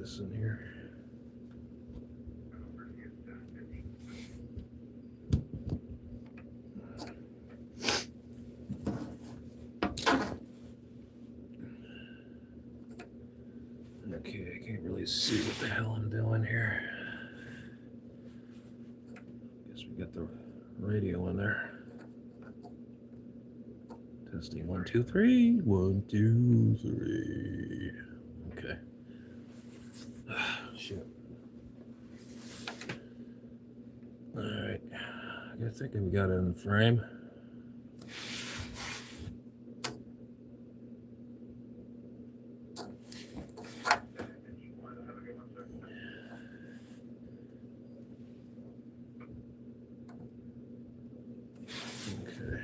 this in here. Okay, I can't really see what the hell I'm doing here. Guess we got the radio in there. Testing 1, 2, 3. 1, 2, 3. Okay. Shit. All right. I think we got it in frame. Okay.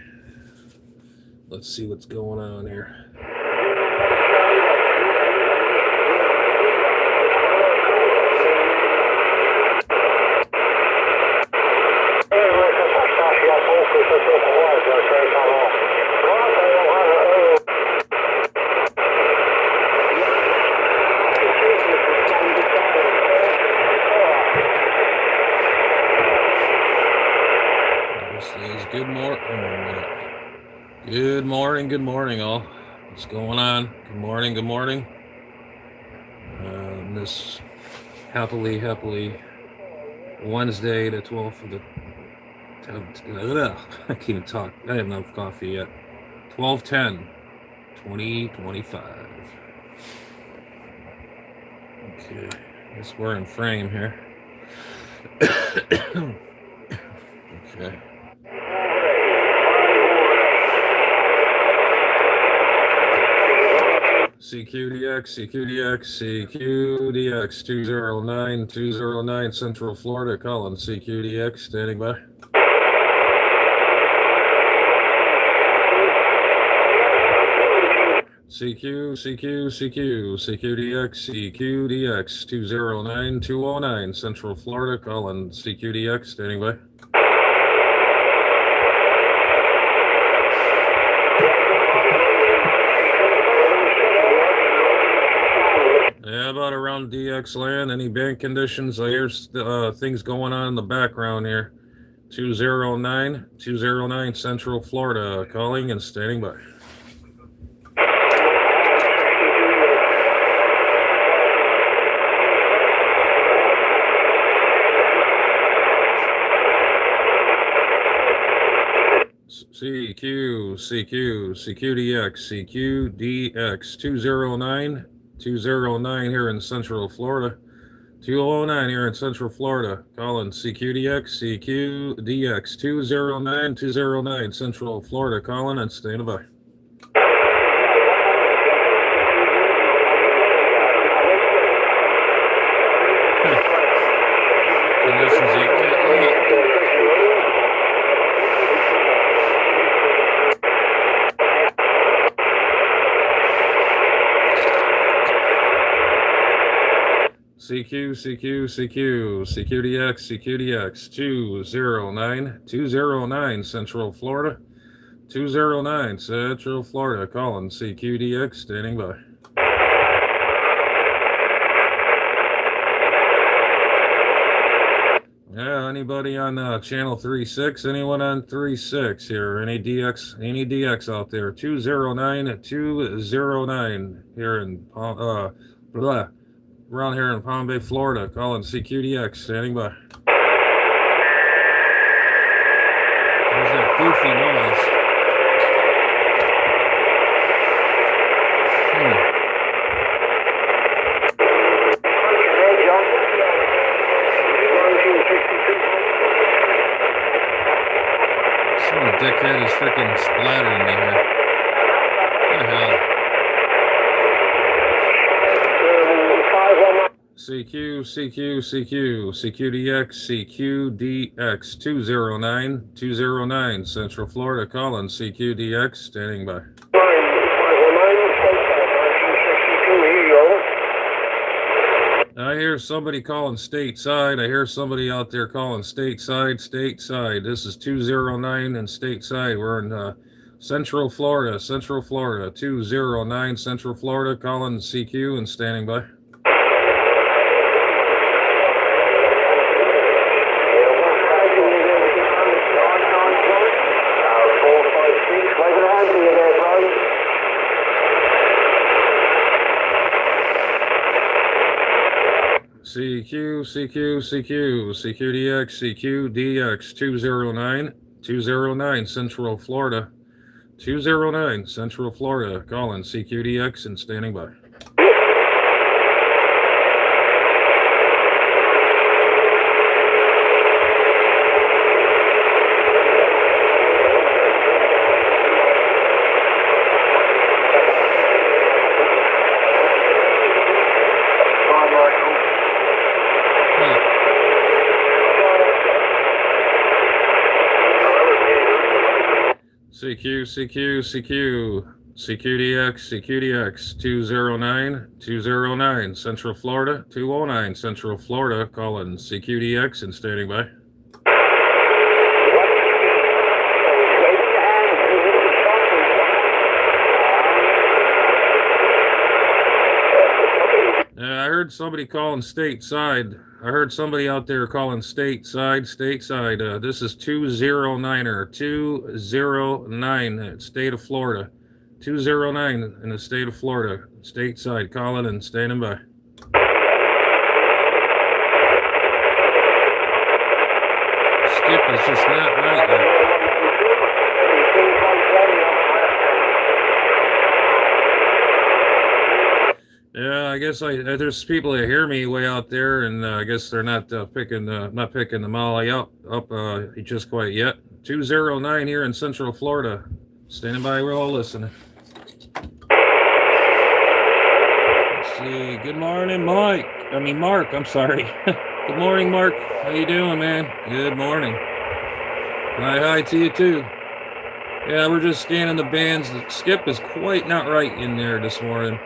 Let's see what's going on here. Good morning, all. What's going on? Good morning. This happily Wednesday, the 12th of the... I can't even talk. I have enough coffee yet. 12/10/2025. Okay, I guess we're in frame here. Okay. CQDX 209 Central Florida, calling CQDX, standing by. CQDX 209 Central Florida, calling CQDX, standing by. Yeah, about around DX land. Any bank conditions? I hear things going on in the background here. 209 Central Florida, calling and standing by. CQDX 209 here in Central Florida. 209 here in Central Florida. Calling CQDX 209 Central Florida. Calling and standing by. CQDX 209 Central Florida. 209 Central Florida, calling CQDX, standing by. Yeah, anybody on channel 36? Anyone on 36 here? Any DX out there? 209 here in around here in Palm Bay, Florida, calling CQDX, standing by. There's that goofy noise. Some dickhead is freaking splattering me here. What the hell? CQDX 209 Central Florida, calling CQDX, standing by. I hear somebody calling stateside. I hear somebody out there calling stateside. This is 209 and stateside. We're in Central Florida. 209 Central Florida, calling CQ and standing by. CQ, CQ, CQ, CQDX, CQDX 209 Central Florida. 209 Central Florida. Calling CQDX and standing by. CQ, CQ, CQ, CQDX, CQDX 209 Central Florida. 209 Central Florida. Calling CQDX and standing by. I heard somebody calling stateside. I heard somebody out there calling stateside. This is 209er, 209, state of Florida. 209 in the state of Florida, stateside, calling and standing by. Skip is just not right yet. Yeah, I guess there's people that hear me way out there, and I guess they're not picking the molly up just quite yet. 209 here in Central Florida. Standing by, we're all listening. Let's see. Good morning, Mark. I'm sorry. Good morning, Mark. How you doing, man? Good morning. Hi to you too. Yeah, we're just scanning the bands. The skip is quite not right in there this morning.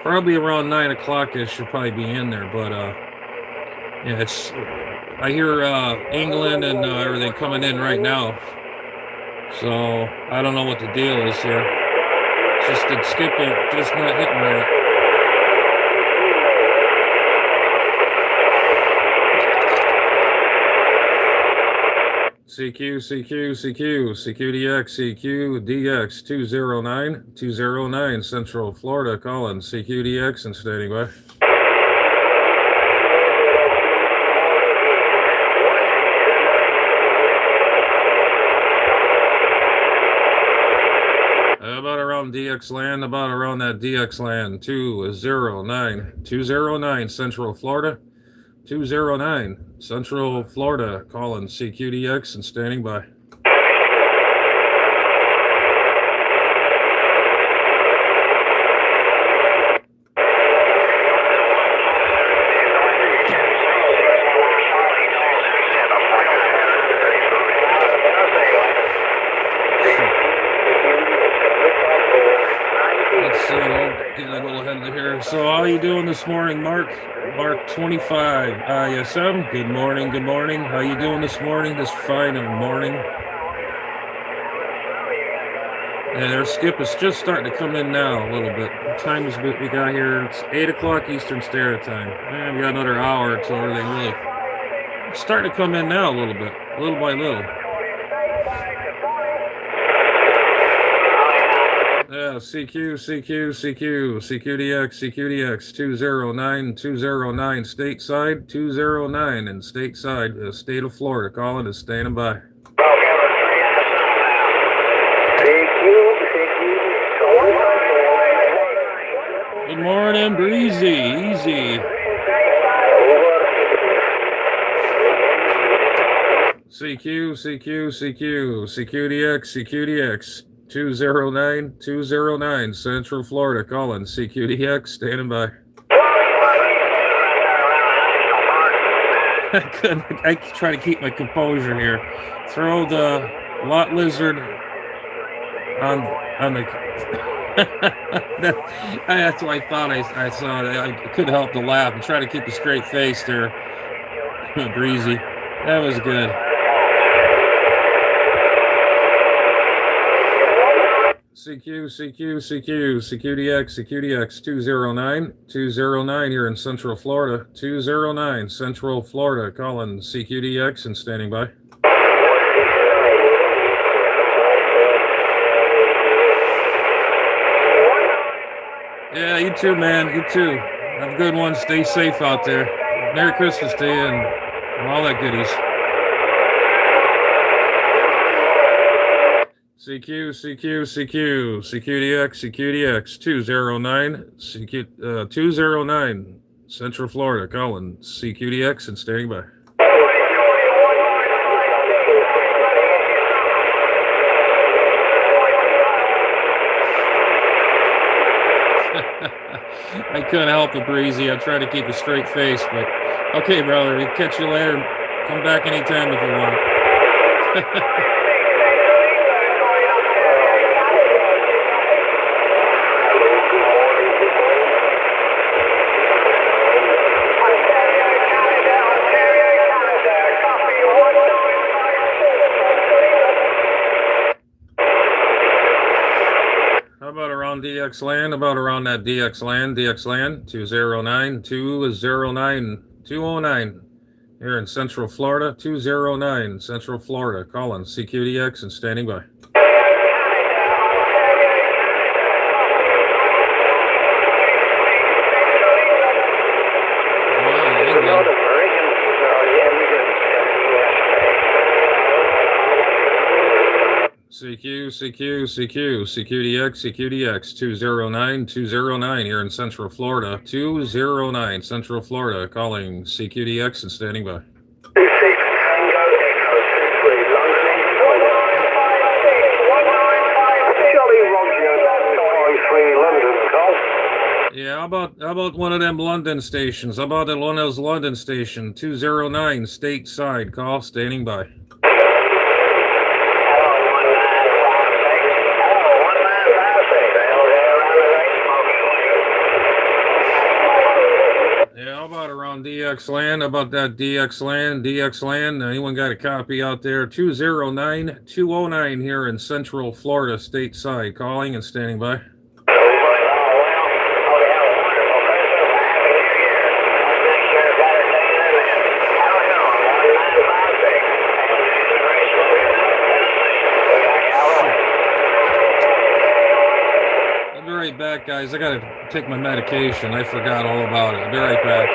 Probably around 9 o'clock-ish should probably be in there, but yeah, I hear England and everything coming in right now, so I don't know what the deal is here. It's just the skip just not hitting right. CQDX, CQDX 209 Central Florida, calling CQDX and standing by. About around DX land, about around that DX land, 209 Central Florida. 209 Central Florida, calling CQDX and standing by. Let's see, we'll get a little ahead of here. So how are you doing this morning, Mark? Mark 25 ISM. Good morning. How you doing this morning? This fine morning. And our skip is just starting to come in now a little bit. What time is we got here? It's 8 o'clock Eastern Standard Time. And we got another hour until everything really starting to come in now a little bit, little by little. Yeah, CQDX 209 stateside, 209 and stateside, state of Florida, calling and standing by. Good morning, Breezy, easy. CQDX 209 Central Florida, calling CQDX, standing by. I try to keep my composure here. Throw the lot lizard on the. That's what I thought I saw. I couldn't help to laugh and try to keep a straight face there. Breezy, that was good. CQDX 209 here in Central Florida. 209 Central Florida, calling CQDX and standing by. Yeah, you too, man. You too. Have a good one. Stay safe out there. Merry Christmas to you and all that goodies. CQDX, CQDX, 209, Central Florida, calling CQDX and standing by. I couldn't help it, Breezy. I try to keep a straight face, but okay, brother. We'll catch you later. Come back anytime if you want. How about around DX land? About around that DX land, 209, 209 here in Central Florida, 209 Central Florida, calling CQDX and standing by. CQDX, 209 here in Central Florida, 209 Central Florida, calling CQDX and standing by. Yeah, how about one of them London stations? How about one of those London stations? 209 stateside, call, standing by. Yeah, how about around DX land? How about that DX land? Anyone got a copy out there? 209 here in Central Florida stateside, calling and standing by. Back, guys. I gotta take my medication. I forgot all about it. I'll be right back.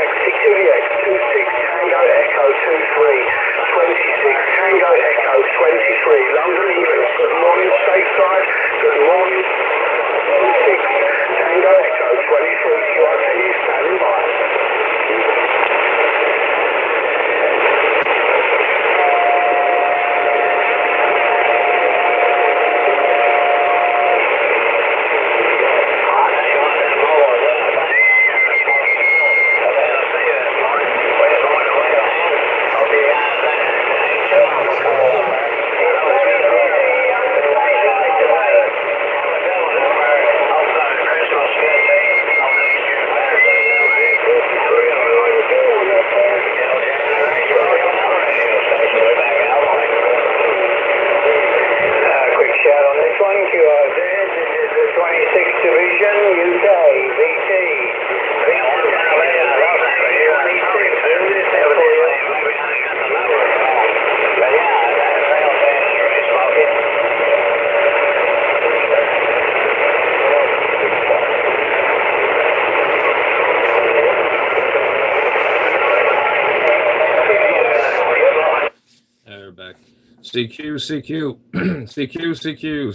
CQDX 26 Tango Echo 23 26 Tango Echo 23 London English. Good morning, stateside. Good morning. 6 Tango Echo 23 QRT standing by.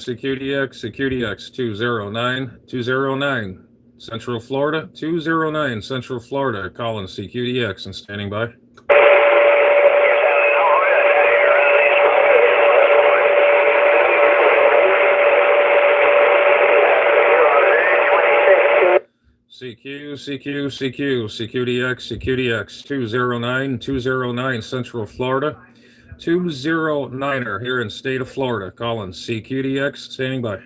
CQDX 209 Central Florida, 209 Central Florida, calling CQDX and standing by. CQDX 209 Central Florida, 209er here in state of Florida, calling CQDX, standing by.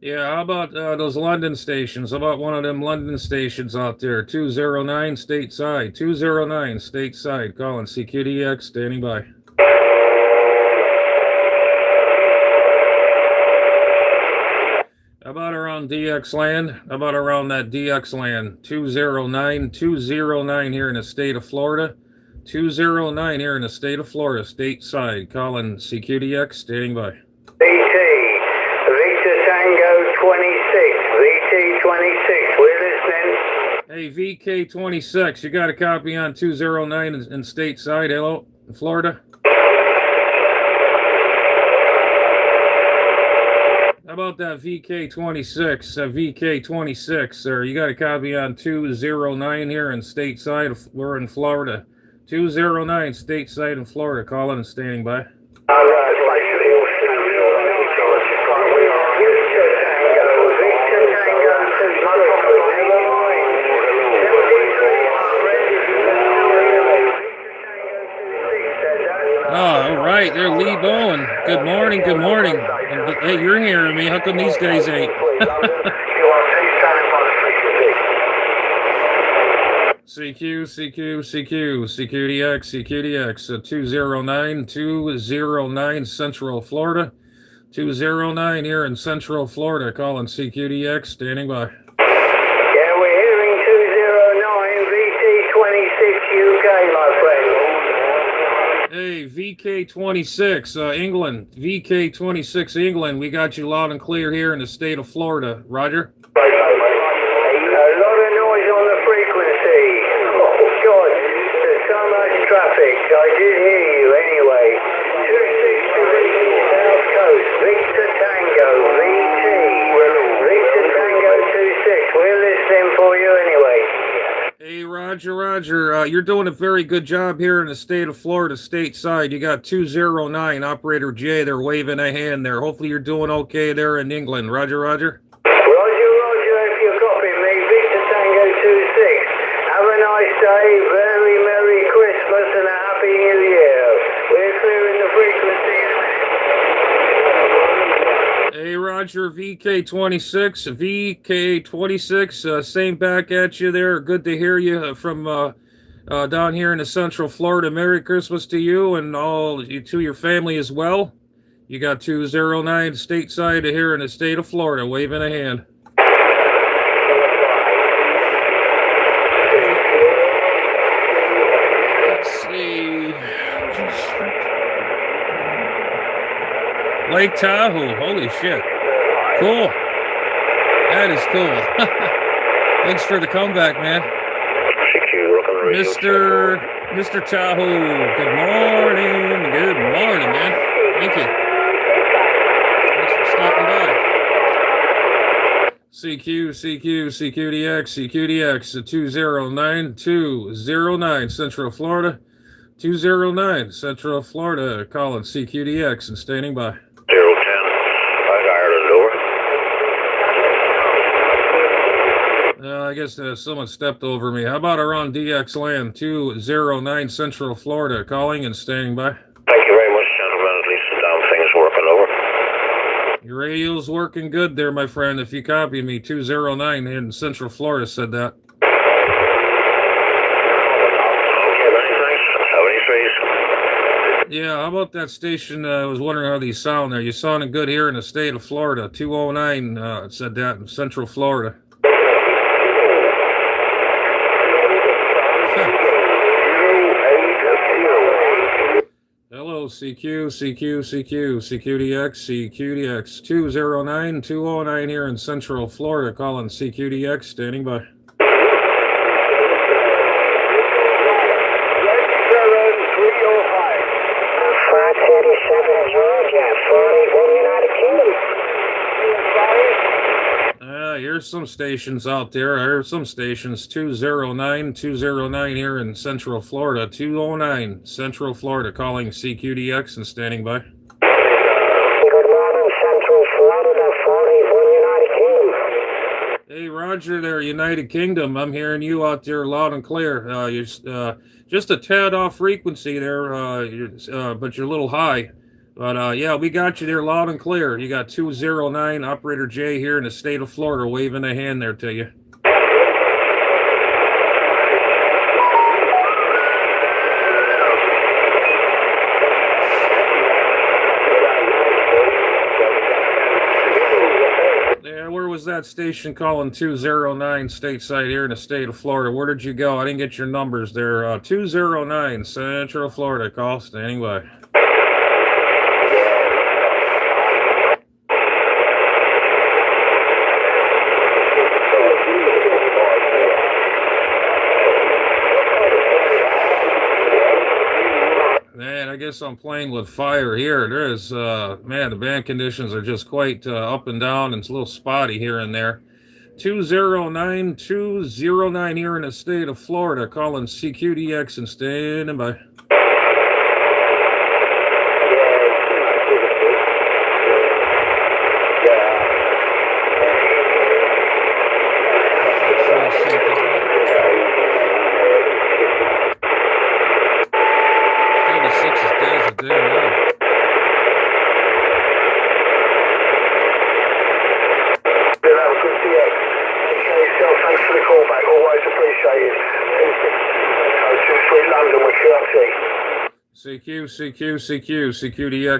Yeah, how about those London stations? How about one of them London stations out there? 209 stateside. 209 stateside. Calling CQDX, standing by. How about around DX land? How about around that DX land? 209 here in the state of Florida. 209 here in the state of Florida, stateside. Calling CQDX, standing by. VT, Victor Tango 26, VT 26, we're listening. Hey, VK26, you got a copy on 209 in stateside, hello, in Florida? How about that VK26, VK26, sir? You got a copy on 209 here in stateside, we're in Florida. 209 stateside in Florida, calling and standing by. Oh, all right, they're Lee Bowen. Good morning, good morning. And, hey, you're hearing me. How come these guys ain't? CQDX, CQDX, 209 Central Florida. 209 here in Central Florida, calling CQDX, standing by. Yeah, we're hearing 209 VT26 UK, my friend. Hey, VK26, England. VK26, England. We got you loud and clear here in the state of Florida. Roger. A lot of noise on the frequency. Oh, God, there's so much traffic. I did hear you anyway. 263 South Coast, Victor Tango, VT. Victor Tango 26. We're listening for you anyway. Hey, Roger. You're doing a very good job here in the state of Florida, stateside. You got 209, Operator J. They're waving a hand there. Hopefully you're doing okay there in England. Roger. Roger, if you're copying me, Victor Tango 26. Have a nice day, very Merry Christmas and a Happy New Year. We're clearing the frequency. Hey, Roger, VK26, same back at you there. Good to hear you from down here in the Central Florida. Merry Christmas to you and to your family as well. You got 209 stateside here in the state of Florida, waving a hand. Let's see. Lake Tahoe, holy shit. Cool. That is cool. Thanks for the comeback, man. Mr. Tahoe, good morning. Good morning, man. Thank you. Thanks for stopping by. CQDX, 209 Central Florida. 209 Central Florida, calling CQDX and standing by. 010, Ireland over. I guess someone stepped over me. How about around DX land, 209 Central Florida, calling and standing by. Thank you very much, gentlemen. At least the damn thing's working over. Your radio's working good there, my friend. If you copy me, 209 in Central Florida said that. Yeah, how about that station? I was wondering how these sound there. You sounding good here in the state of Florida. 209 said that in Central Florida. Hello, CQDX, 209 here in Central Florida, calling CQDX, standing by. Here's some stations out there. I heard some stations. 209 here in Central Florida. 209 Central Florida, calling CQDX and standing by. Good morning, Central Florida, 41 United Kingdom. Hey, Roger there, United Kingdom. I'm hearing you out there loud and clear. You're just a tad off frequency there, but you're a little high. But yeah, we got you there loud and clear. You got 209 Operator J here in the state of Florida waving a hand there to you. Yeah, where was that station calling 209 stateside here in the state of Florida? Where did you go? I didn't get your numbers there. 209 Central Florida. Call standing by. Man, I guess I'm playing with fire here. There's, man, the band conditions are just quite up and down, and it's a little spotty here and there. 209 here in the state of Florida, calling CQDX and standing by.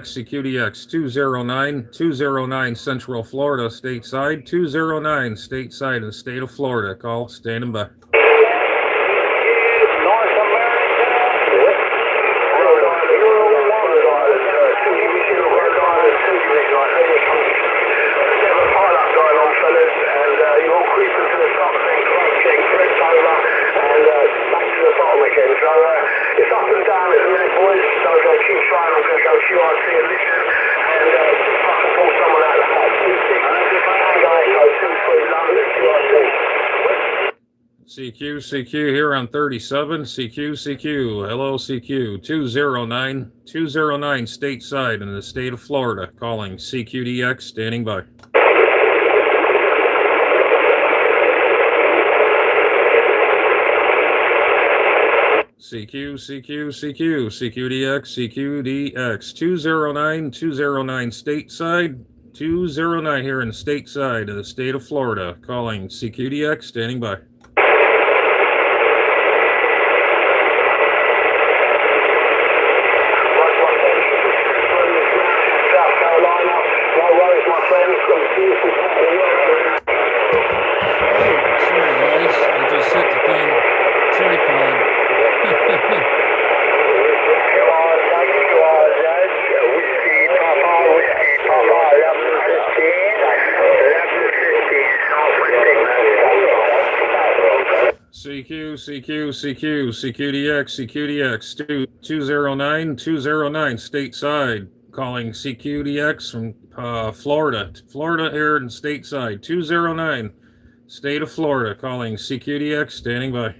CQDX 209 Central Florida stateside, 209 stateside in the state of Florida. Call standing by. It's up and down at the minute, boys, so keep trying. I'm going to go QRT and listen, and if I can pull someone out of the hat, 26 Tango Echo 23 London, QRT. CQ here on 37. CQ. Hello, CQ. 209 stateside in the state of Florida, calling CQDX, standing by. CQDX 209 stateside, 209 here in stateside of the state of Florida, calling CQDX, standing by. South Carolina, no worries, my friends. Got a beautiful Sorry guys, I just hit the thing tripod. CQDX 209 stateside, calling CQDX from Florida here in stateside, 209 state of Florida, calling CQDX, standing by.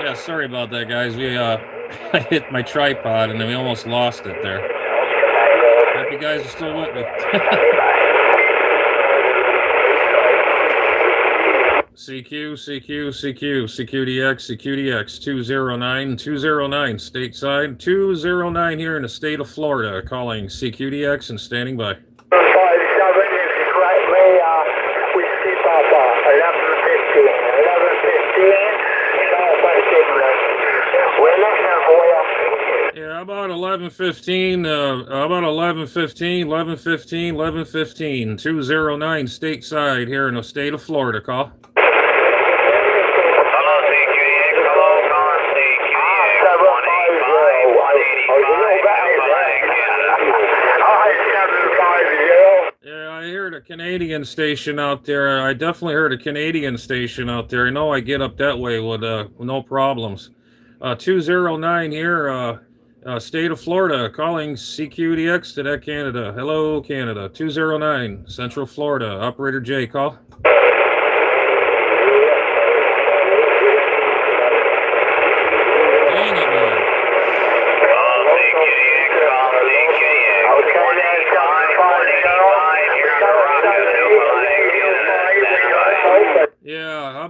Yeah, sorry about that, guys. We I hit my tripod and then we almost lost it there. Hope you guys are still with me. CQDX 209 stateside, 209 here in the state of Florida, calling CQDX and standing by. 57, if you correct me, Whiskey Papa, 11:15, Southwest England. We're listening for you. Yeah, about 11:15, 209 stateside here in the state of Florida, call. Hello, CQDX. Hello, Con CQDX. 185, 180, Canada. Yeah, I heard a Canadian station out there. I definitely heard a Canadian station out there. I know I get up that way with no problems. 209 here, state of Florida, calling CQDX to that Canada. Hello, Canada. 209 Central Florida. Operator J, call. Dang it, man. Hello, CQDX. Con CKX. 185, 185, here in Toronto, Newfoundland, Canada. Stand by.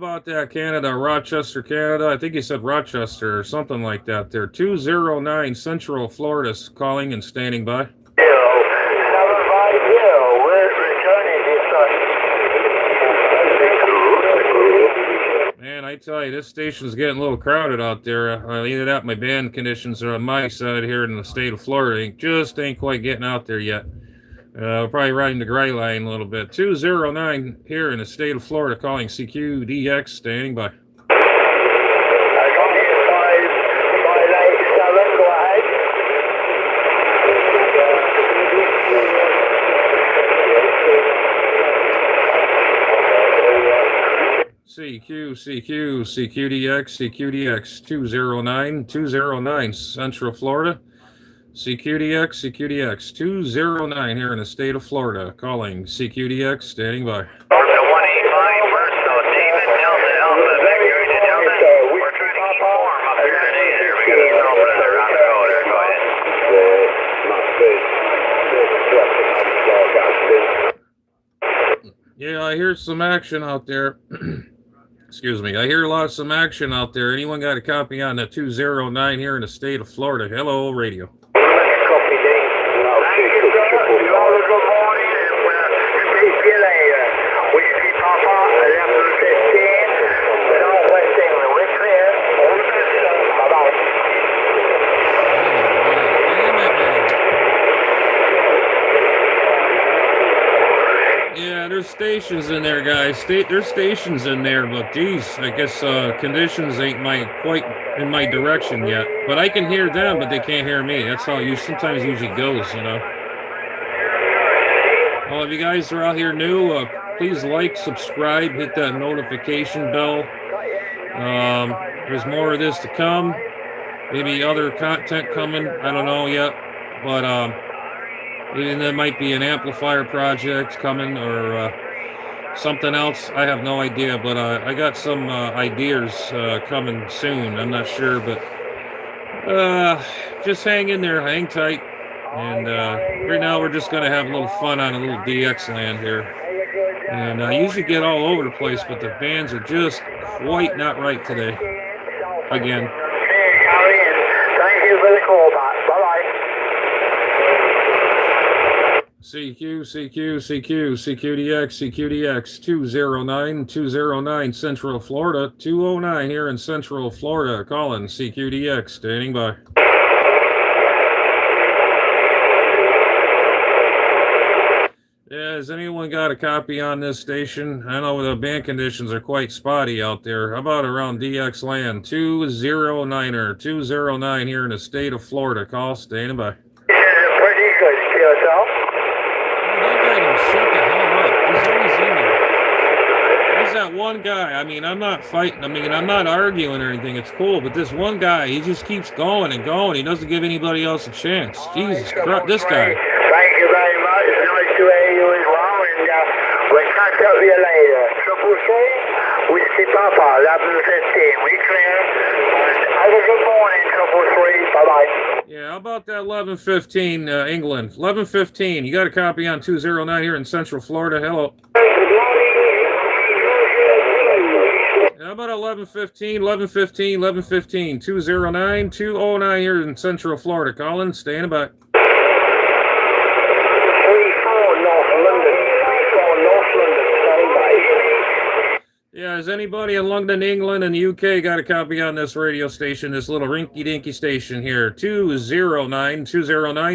about that, Canada, Rochester, Canada? I think you said Rochester or something like that there. 209 Central Florida calling and standing by. 750, we're returning this Man, I tell you, this station's getting a little crowded out there. Either that, my band conditions are on my side here in the state of Florida. Just ain't quite getting out there yet. Probably riding the gray line a little bit. 209 here in the state of Florida calling CQDX, standing by. CQDX 209 Central Florida. CQDX 209 here in the state of Florida calling CQDX, standing by. 185 first, so David, Delta, Alpha, Victor to Delta. We're trying to keep warm up here today. There we go. There's over there on the road. Go ahead. Yeah, I hear some action out there. Excuse me. I hear some action out there. Anyone got a copy on the 209 here in the state of Florida? Hello, radio. Good morning, and speak to you later. We see Papa 1115, Northwest England. We're clear. All the best, sir. Bye-bye. Yeah, there's stations in there, guys. There's stations in there, but geez, I guess conditions ain't quite in my direction yet. But I can hear them, but they can't hear me. That's how you sometimes usually goes, you know. Well, if you guys are out here new, please like, subscribe, hit that notification bell. There's more of this to come. Maybe other content coming. I don't know yet, but and there might be an amplifier project coming or something else. I have no idea, but I got some ideas coming soon. I'm not sure, but just hang in there, hang tight. And right now we're just going to have a little fun on a little DX land here. And I usually get all over the place, but the bands are just quite not right today. Again. Thank you for the call back. Bye-bye. CQDX 209 Central Florida, 209 here in Central Florida, calling CQDX, standing by. Yeah, has anyone got a copy on this station? I know the band conditions are quite spotty out there. How about around DX land? 209 here in the state of Florida, call, standing by. Yeah, pretty good. To yourself? That guy don't shut the hell up. He's always in there. There's that one guy. I mean, I'm not fighting. I mean, I'm not arguing or anything. It's cool. But this one guy, he just keeps going and going. He doesn't give anybody else a chance. Jesus Christ, this guy. Thank you very much. It's nice to hear you as well. And we'll catch up with you later. 333, Whiskey Papa, 1115. We clear. And have a good morning, 333. Bye-bye. Yeah, how about that 1115 England? 1115. You got a copy on 209 here in Central Florida. Hello. How about 1115, 209 here in Central Florida. Colin, standing by. 34 North London. 34 North London. Standing by. Yeah, has anybody in London, England, and the UK got a copy on this radio station, this little rinky-dinky station here? 209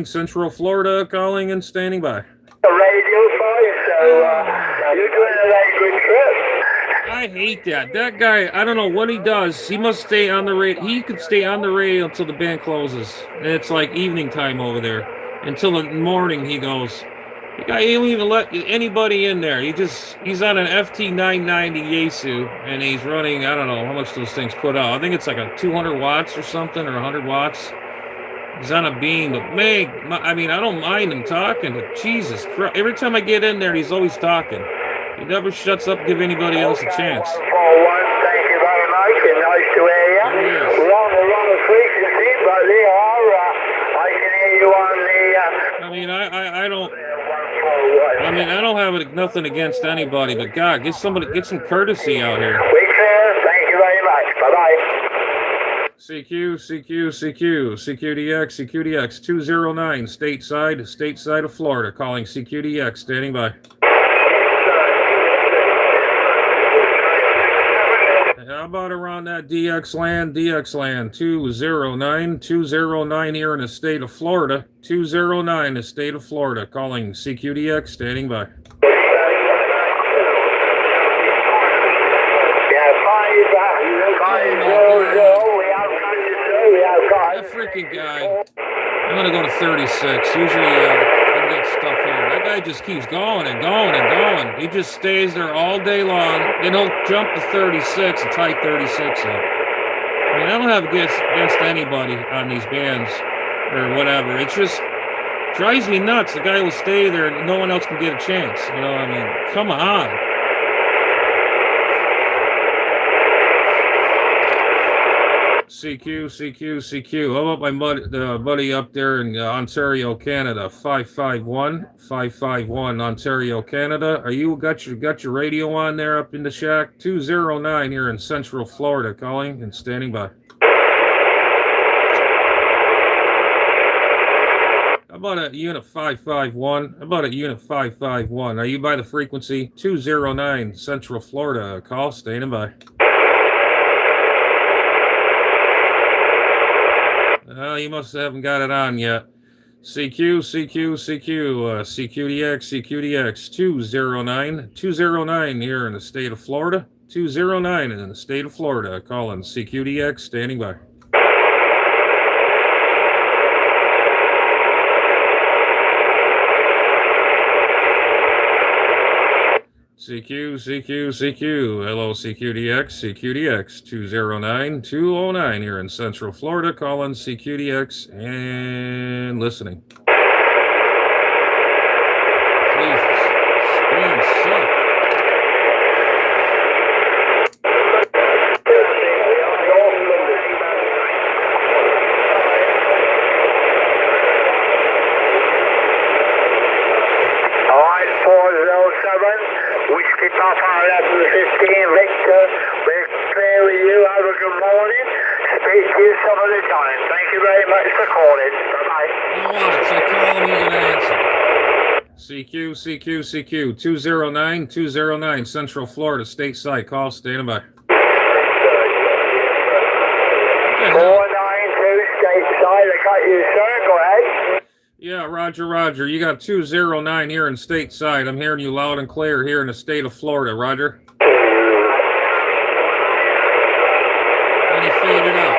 Central Florida, calling and standing by. Radio 5, so you're doing a very good trip. I hate that. That guy, I don't know what he does. He must stay on the radio. He could stay on the radio until the band closes. And it's like evening time over there. Until the morning he goes. The guy, he don't even let anybody in there. He's on an FT990 Yaesu, and he's running, I don't know how much those things put out. I think it's like a 200 watts or something, or 100 watts. He's on a beam, but man, I mean, I don't mind him talking, but Jesus Christ. Every time I get in there, he's always talking. He never shuts up, give anybody else a chance. 4-1, thank you very much, and nice to hear you. Yes. We're on the wrong frequency, but they are, I can hear you on the... I mean, I don't... I mean, I don't have nothing against anybody, but God, get some courtesy out here. We Bye-bye. CQDX, 209, stateside of Florida, calling CQDX, standing by. How about around that DX land, 209 here in the state of Florida, 209, the state of Florida, calling CQDX, standing by. That freaking guy. I'm gonna go to 36. Usually I can get stuff here. That guy just keeps going and going and going. He just stays there all day long. Then he'll jump to 36 and tie 36 up. I mean, I don't have against anybody on these bands or whatever. It just drives me nuts. The guy will stay there and no one else can get a chance. You know, I mean, come on. CQ. How about my buddy up there in Ontario, Canada? 551, Ontario, Canada. Are you got your radio on there up in the shack? 209 here in Central Florida, calling and standing by. How about a unit 551? Are you by the frequency 209 Central Florida? Call, standing by. You must haven't got it on yet. CQDX, 209 here in the state of Florida. 209 in the state of Florida, calling CQDX, standing by. CQ. Hello, CQDX, 209 here in Central Florida, calling CQDX and listening. Jesus, spam suck. Whiskey Papa 1115, Victor, we're clear with you. Have a good morning. Speak to you some of the time. Thank you very much for calling. Bye-bye. You want, so call him, you can answer. CQ, 209, Central Florida, stateside, call, standing by. 492, stateside, I got you, sir. Go ahead. Yeah, Roger. You got 209 here in stateside. I'm hearing you loud and clear here in the state of Florida, Roger. And he faded out.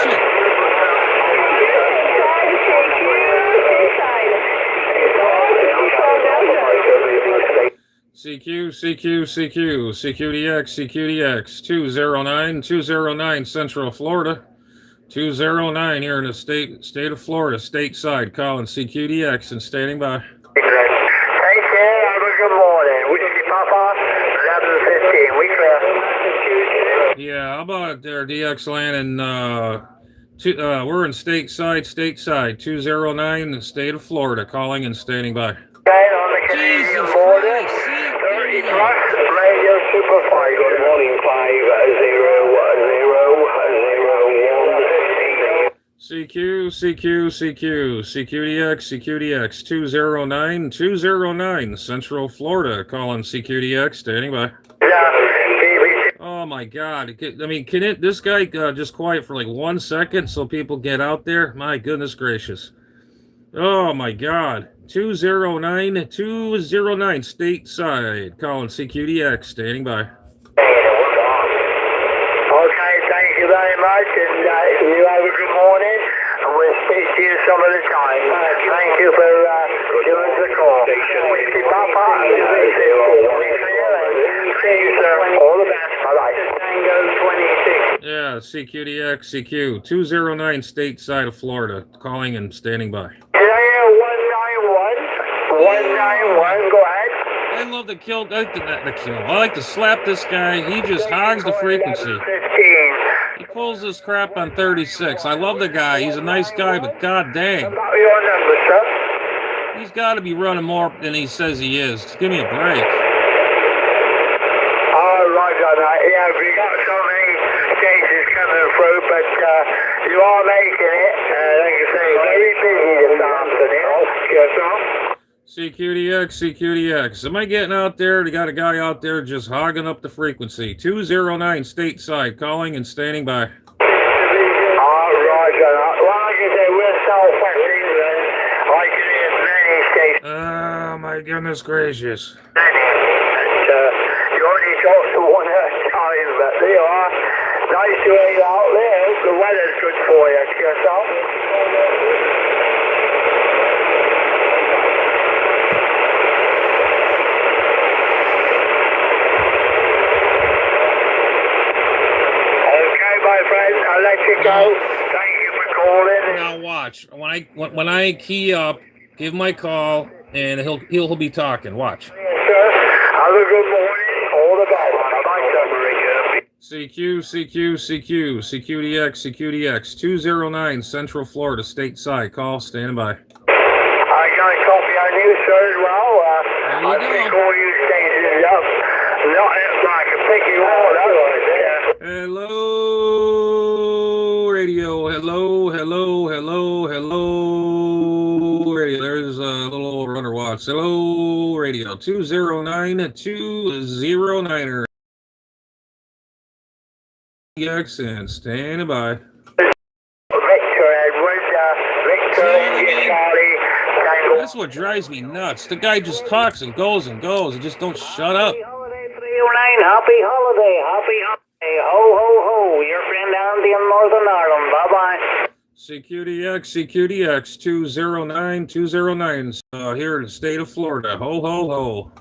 Shit. CQDX, 209 Central Florida. 209 here in the state of Florida, stateside, calling CQDX and standing by. Take care, have a good morning. Whiskey Papa, 1115, we clear. Yeah, how about it there, DX land, and we're in stateside, 209 in the state of Florida, calling and standing by. Okay, on the Canadian border, 30 plus, Radio Super 5. Good morning, CQDX, 209 Central Florida, calling CQDX, standing by. Oh my God! I mean, can this guy just quiet for like 1 second so people get out there? My goodness gracious! Oh my God! 209 stateside, calling CQDX, standing by. Okay, thank you very much, and you have a good morning, and we'll speak to you some of the time. Thank you for giving us a call. Whiskey Papa, see you, sir. All the best. Bye-bye. Tango 26. Yeah, CQDX, 209 stateside of Florida, calling and standing by. Yeah, 191, go ahead. I love the kill. I like to slap this guy. He just hogs the frequency. He pulls this crap on 36. I love the guy. He's a nice guy, but god dang. Your number, sir. He's got to be running more than he says he is. Just give me a break. Oh, Roger, mate. Yeah, we got so many communications coming through, but you are making it. Like I say, very busy this afternoon. Yes, sir. CQDX, CQDX. Am I getting out there? They got a guy out there just hogging up the frequency. 209 stateside, calling and standing by. Roger. Well, like I say, we're Southwest England. I can hear many stations. Oh, my goodness gracious. Many. And you only talk to one at a time, but they are. Nice to hear you out there. The weather's good for you, yourself. My friend, I'll let you go. Thank you for calling. Now watch. When I key up, give my call, and he'll be talking. Watch. Yes, sir. Have a good morning. All the best. Bye-bye, CQ, CQ, CQ, CQDX, CQDX, 209 Central Florida, stateside. Call, standing by. I got a copy on you, sir, as well. I pick all you stations up. Not I can pick you all up. Hello, radio. Hello, hello, hello, hello, radio. There's a little runner watch. Hello, radio. 209 209er. X and standing by. Victor Edwards, Victor Charlie. That's what drives me nuts. The guy just talks and goes and goes and just don't shut up. Happy holiday, 309. Happy holiday. Happy holiday. Ho, ho, ho. Your friend Andy in Northern Ireland. Bye-bye. CQDX, CQDX, 209 209. Here in the state of Florida. Ho, ho, ho.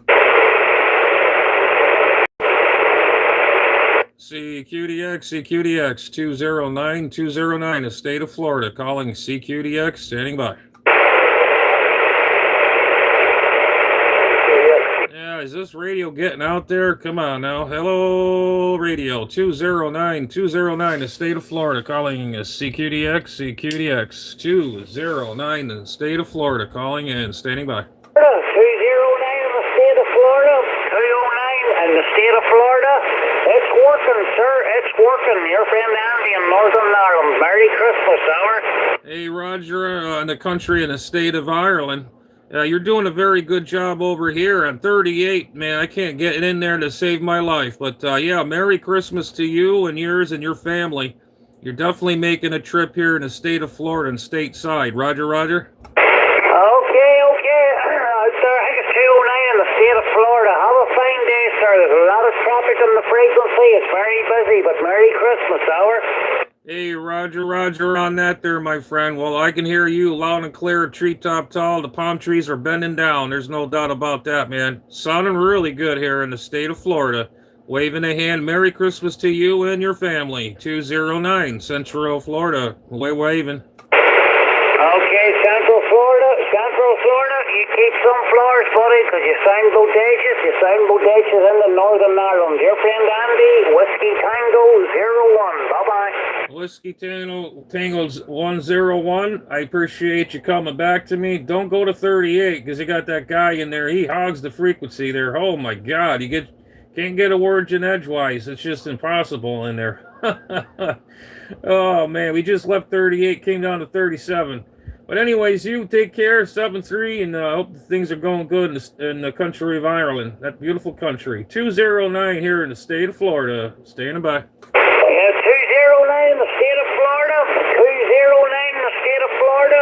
CQDX, CQDX, 209 209, the state of Florida, calling CQDX, standing by. Yeah, is this radio getting out there? Come on now. Hello, radio, 209 209, the state of Florida, calling CQDX, CQDX, 209, the state of Florida, calling in, standing by. 209 in the state of Florida. 209 in the state of Florida. It's working, sir. It's working. Your friend Andy in Northern Ireland. Merry Christmas, hour. Hey, Roger, in the country and the state of Ireland. You're doing a very good job over here. I'm 38, man. I can't get in there to save my life. But, yeah, Merry Christmas to you and yours and your family. You're definitely making a trip here in the state of Florida and stateside. Roger, Roger. Okay. Sir, I got 209 in the state of Florida. Have a fine day, sir. There's a lot of traffic on the frequency. It's very busy, but Merry Christmas, hour. Hey, Roger on that there, my friend. Well, I can hear you loud and clear, treetop tall. The palm trees are bending down. There's no doubt about that, man. Sounding really good here in the state of Florida. Waving a hand. Merry Christmas to you and your family. 209 Central Florida. Waving. Okay, Central Florida, you keep some flowers, buddy, because you sound bodacious in the Northern Ireland. Your friend Andy, Whiskey Tango 01, bye-bye. Whiskey Tango's 101. I appreciate you coming back to me. Don't go to 38, because you got that guy in there. He hogs the frequency there. Oh, my God. Can't get a word in edgewise. It's just impossible in there. Oh, man. We just left 38, came down to 37. But anyways, you take care, 7-3, and I hope things are going good in the country of Ireland. That beautiful country. 209 here in the state of Florida. Standing by. Yeah, 209 in the state of Florida. 209 in the state of Florida.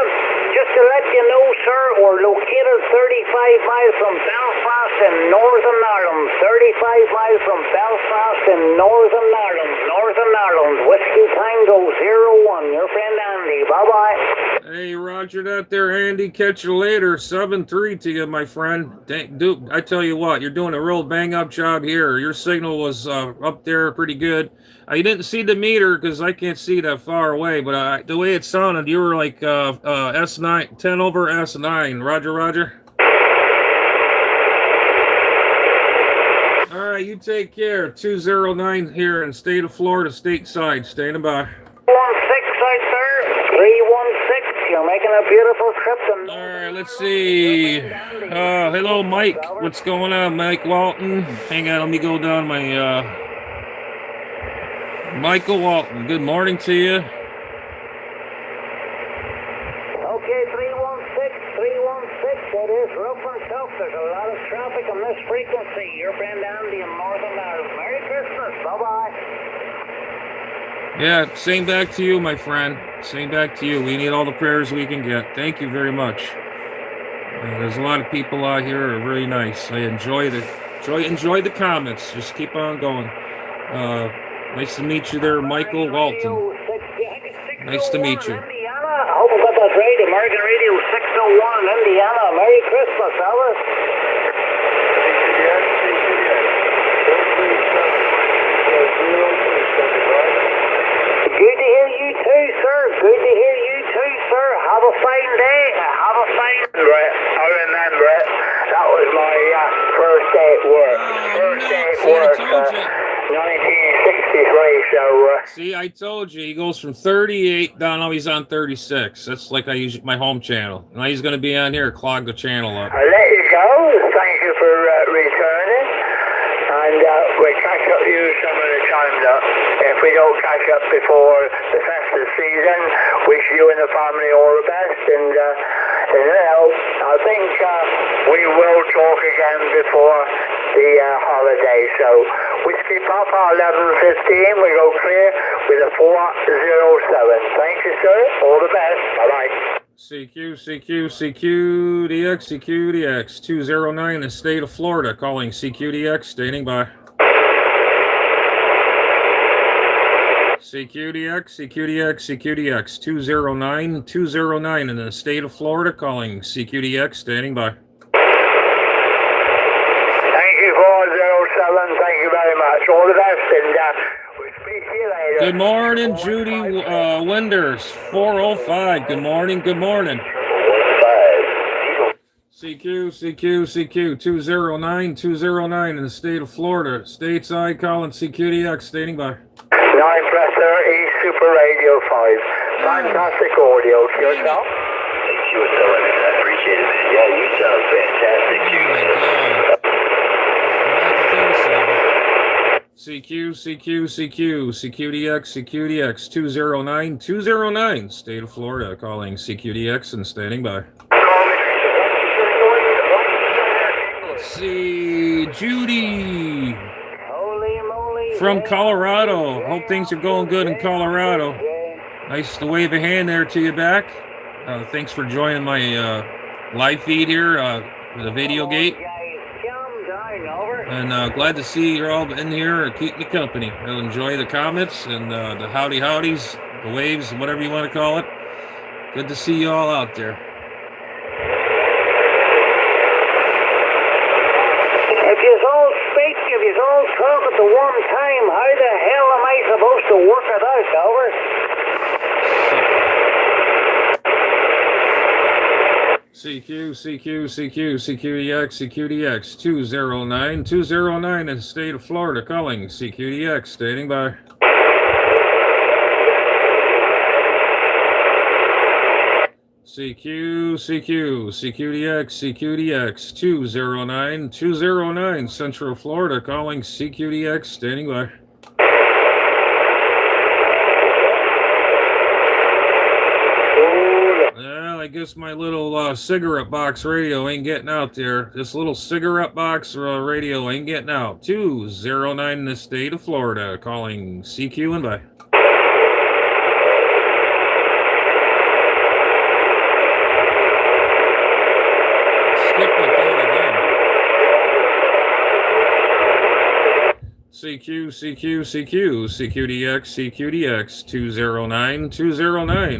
Just to let you know, sir, we're located 35 miles from Belfast in Northern Ireland. 35 miles from Belfast in Northern Ireland. Northern Ireland. Whiskey Tango 01. Your friend Andy. Bye-bye. Hey, Roger that there, Andy. Catch you later. 7-3 to you, my friend. Dude, I tell you what, you're doing a real bang-up job here. Your signal was up there pretty good. I didn't see the meter because I can't see that far away, but the way it sounded, you were like S9, 10 over S9. Roger. All right, you take care. 209 here in the state of Florida, stateside. Standing by. 16, sir. 316. You're making a beautiful trip to... All right, let's see. Hello, Mike. What's going on, Mike Walton? Hang on, let me go down my Michael Walton, good morning to you. Okay, 316, it is rough and tough. There's a lot of traffic on this frequency. Your friend Andy in Northern Ireland. Merry Christmas. Bye-bye. Yeah, same back to you, my friend. Same back to you. We need all the prayers we can get. Thank you very much. There's a lot of people out here who are really nice. I enjoy the comments. Just keep on going. Nice to meet you there, Michael Walton. Nice to meet you. Indiana. I hope I got that right. American Radio 601 Indiana. Merry Christmas, Elvis. Good to hear you too, sir. Good to hear you too, sir. Have a fine day. Have a fine day. I remember it. That was my first day at work. First day at work. 1963, so... See, I told you, he goes from 38 down, now he's on 36. That's like I use my home channel. Now he's going to be on here, clog the channel up. I'll let you go. Thank you for returning. And we'll catch up with you some of the time, if we don't catch up before the festive season. Wish you and the family all the best. And, I think we will talk again before the holiday. So, Whiskey Papa 1115, we go clear with a 407. Thank you, sir. All the best. Bye-bye. CQDX 209 in the state of Florida, calling CQDX, standing by. CQDX 209 in the state of Florida, calling CQDX, standing by. Thank you, 407. Thank you very much. All the best, and we'll speak to you later. Good morning, Judy Winders, 405. Good morning. CQ 209 in the state of Florida, stateside, calling CQDX, standing by. 9+30 Super Radio 5. Fantastic audio to yourself. Thank you so much. I appreciate it, man. Yeah, you sound fantastic. CQDX 209 state of Florida, calling CQDX and standing by. Let's see, Judy from Colorado. Hope things are going good in Colorado. Nice to wave a hand there to you back. Thanks for joining my live feed here with the video gate. And glad to see you're all in here and keep me company. I'll enjoy the comments and the howdies, the waves, whatever you want to call it. Good to see you all out there. If you all talk at the one time, how the hell am I supposed to work it out, CQDX 209 in the state of Florida, calling CQDX, standing by. CQDX 209 Central Florida, calling CQDX, standing by. Well, I guess my little cigarette box radio ain't getting out there. This little cigarette box radio ain't getting out. 209 in the state of Florida, calling CQ and by. CQDX 209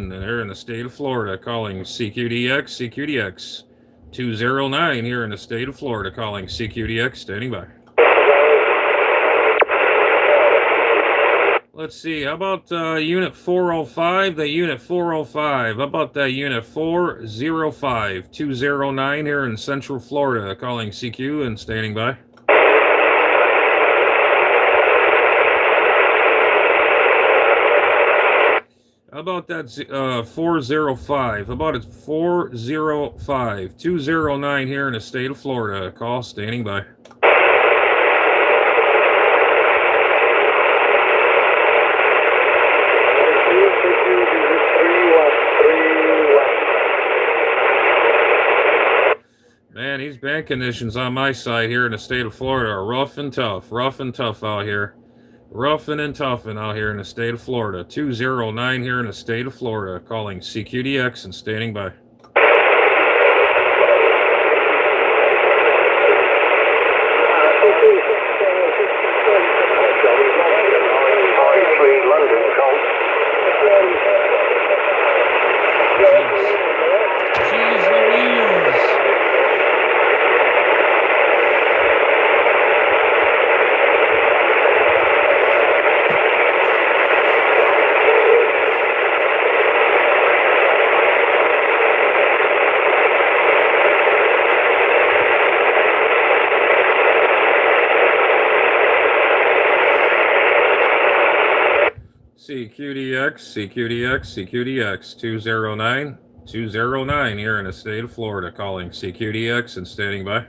there in the state of Florida, calling CQDX 209 here in the state of Florida, calling CQDX, standing by. Let's see, how about unit 405, the unit 405, how about that unit 405 209 here in Central Florida, calling CQ and standing by. How about that 405? How about it 405 209 here in the state of Florida? Call standing by. Man, these band conditions on my side here in the state of Florida are rough and tough out here. Roughing and toughing out here in the state of Florida. 209 here in the state of Florida, calling CQDX and standing by. Jeez Louise. CQDX, 209 here in the state of Florida, calling CQDX and standing by.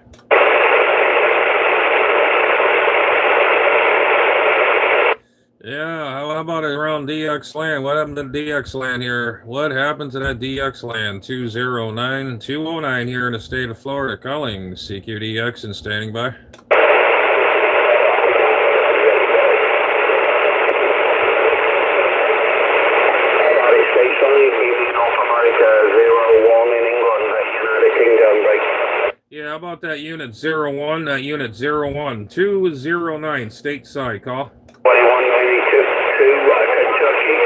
Yeah, how about around DX land? What happened to DX land here? What happened to that DX land? 209 here in the state of Florida, calling CQDX and standing by. Yeah, how about that unit 01, 209, stateside, call. 2192, Kentucky, 1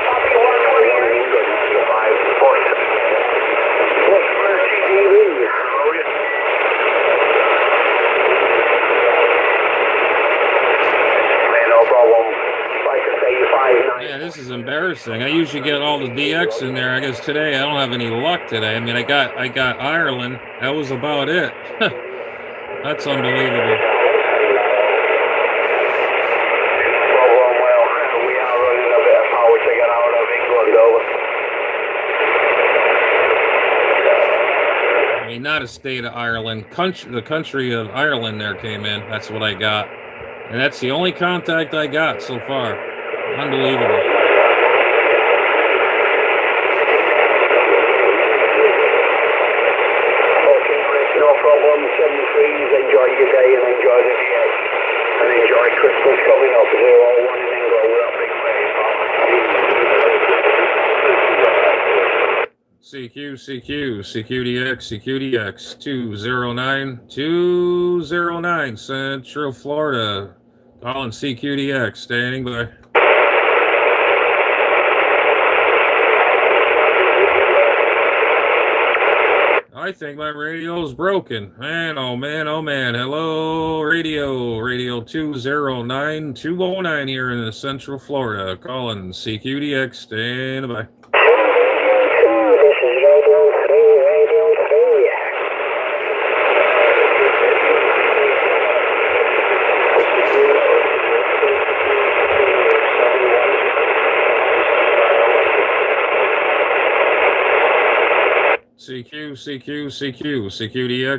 Yeah, this is embarrassing. I usually get all the DX in there. I guess today I don't have any luck today. I mean, I got Ireland. That was about it. That's unbelievable. Well, we are running a bit of power to get out of England, over. I mean, not a state of Ireland. The country of Ireland there came in. That's what I got. And that's the only contact I got so far. Unbelievable. No problem, 73s, enjoy your day and enjoy the day. And enjoy Christmas coming up, 01 in England, we're up big CQDX, 209, Central Florida. Calling CQDX, standing by. I think my radio's broken. Man, oh man, oh man. Hello, radio 209 here in the Central Florida. Calling CQDX, standing by.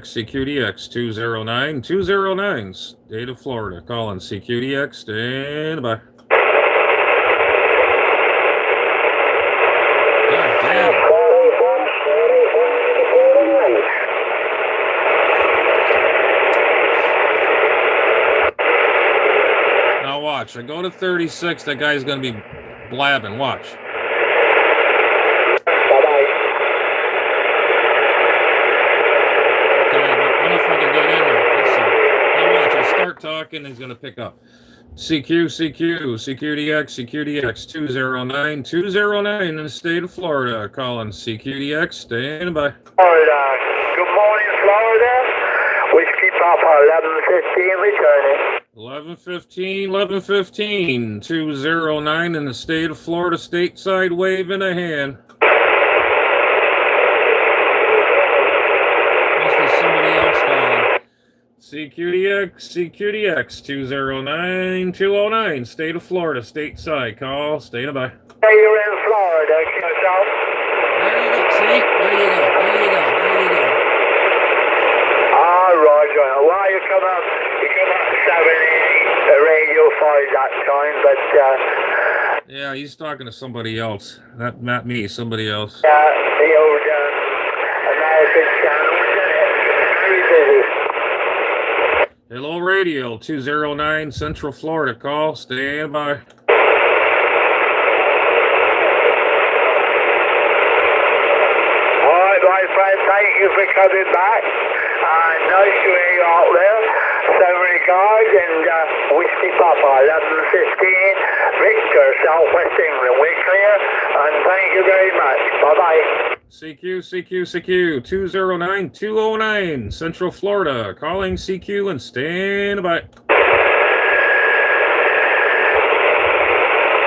CQDX, 209, state of Florida, calling CQDX, stand by. God damn. Now watch, I go to 36, that guy's gonna be blabbing, watch. Start talking, he's going to pick up. CQDX, 209 in the state of Florida, calling CQDX, stand by. Florida, good morning, Florida. Whiskey Papa, 1115 returning. 1115, 209 in the state of Florida, stateside, waving a hand. Must be somebody else calling. CQDX, 209, state of Florida, stateside, call, stand by. Hey, you're in Florida, yourself. There you go, see? There you go. All right. Well, you come up 780, radio 5 that time, but yeah, he's talking to somebody else. Not me, somebody else. the old American channel, very busy. Hello, radio 209 Central Florida. Call. Stand by. All right, my friend, thank you for coming back. Nice to hear you out there. Send regards and Whiskey Papa, 1115, Victor, Southwest England. We're clear, and thank you very much. Bye-bye. CQ 209 Central Florida. Calling CQ and stand by.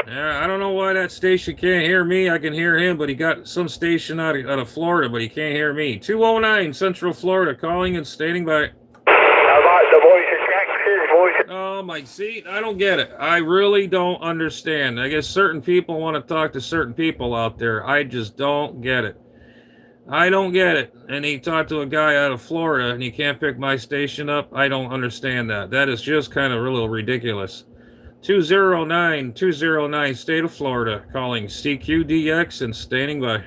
Yeah, I don't know why that station can't hear me. I can hear him, but he got some station out of Florida, but he can't hear me. 209 Central Florida. Calling and standing by. How about the voice of Texas, voice of... Oh, my seat. I don't get it. I really don't understand. I guess certain people want to talk to certain people out there. I just don't get it. I don't get it. And he talked to a guy out of Florida and he can't pick my station up. I don't understand that. That is just kind of a little ridiculous. 209 State of Florida. Calling CQDX and standing by.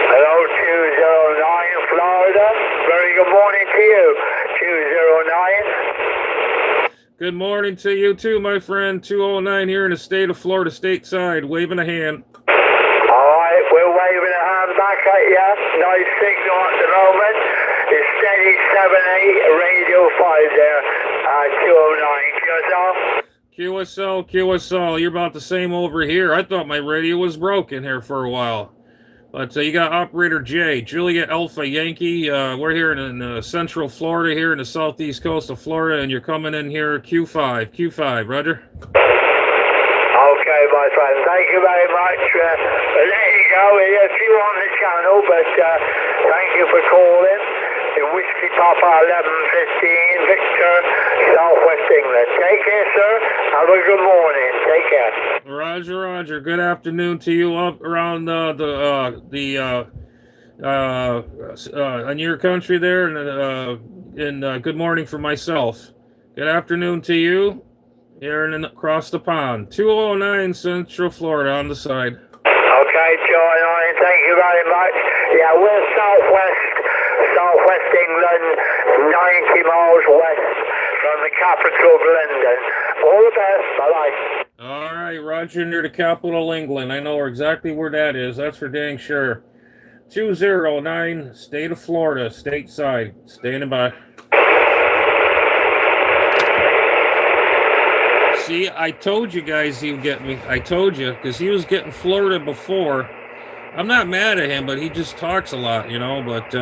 Hello, 209 Florida. Very good morning to you, 209. Good morning to you too, my friend. 209 here in the state of Florida, stateside, waving a hand. All right, we're waving a hand back at you. Nice signal at the moment. It's steady 7-8, radio 5 there, 209. QSL. You're about the same over here. I thought my radio was broken here for a while. But you got Operator J, Julia Alpha Yankee. We're here in Central Florida, here in the southeast coast of Florida, and you're coming in here Q5, Roger. Okay, my friend, thank you very much. There you go, a few on the channel, but thank you for calling. Whiskey Papa 1115, Victor, Southwest England. Take care, sir. Have a good morning. Take care. Roger. Good afternoon to you up around in your country there, and good morning for myself. Good afternoon to you here and across the pond. 209 Central Florida on the side. Okay, John, thank you very much. Yeah, we're Southwest England, 90 miles west from the capital of London. All the best. Bye-bye. All right, Roger, near the capital of England. I know exactly where that is. That's for dang sure. 209, state of Florida, stateside. Standing by. See, I told you guys he would get me. I told you, because he was getting Florida before. I'm not mad at him, but he just talks a lot, But,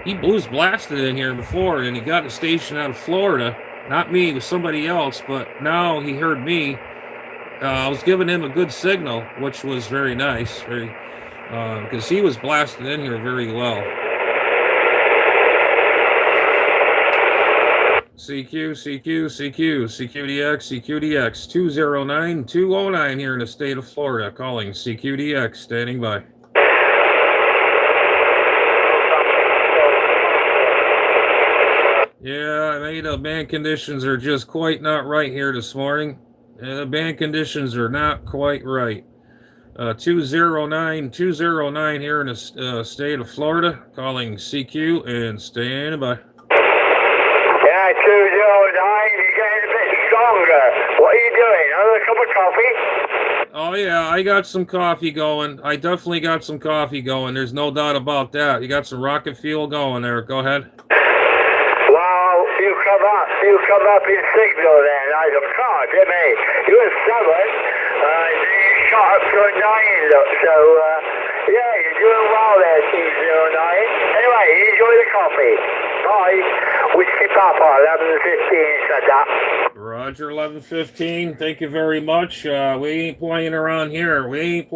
he blues blasted in here before, and he got a station out of Florida. Not me, it was somebody else, but now he heard me. I was giving him a good signal, which was very nice, because he was blasted in here very well. CQDX 209 here in the state of Florida, calling CQDX, standing by. Yeah, the band conditions are just quite not right here this morning. The band conditions are not quite right. 209 here in the state of Florida, calling CQ and standing by. Yeah, 209, you're getting a bit stronger. What are you doing? Another cup of coffee? Oh, yeah, I got some coffee going. I definitely got some coffee going. There's no doubt about that. You got some rocket fuel going there. Go ahead. Well, you come up in signal then. I don't know, Jimmy. You were 7, you shot up to a 9, look. So, yeah, you're doing well there, 209. Anyway, enjoy the coffee. Bye. Whiskey Papa, 1115 said that. Roger, 1115. Thank you very much. We ain't playing around here. We're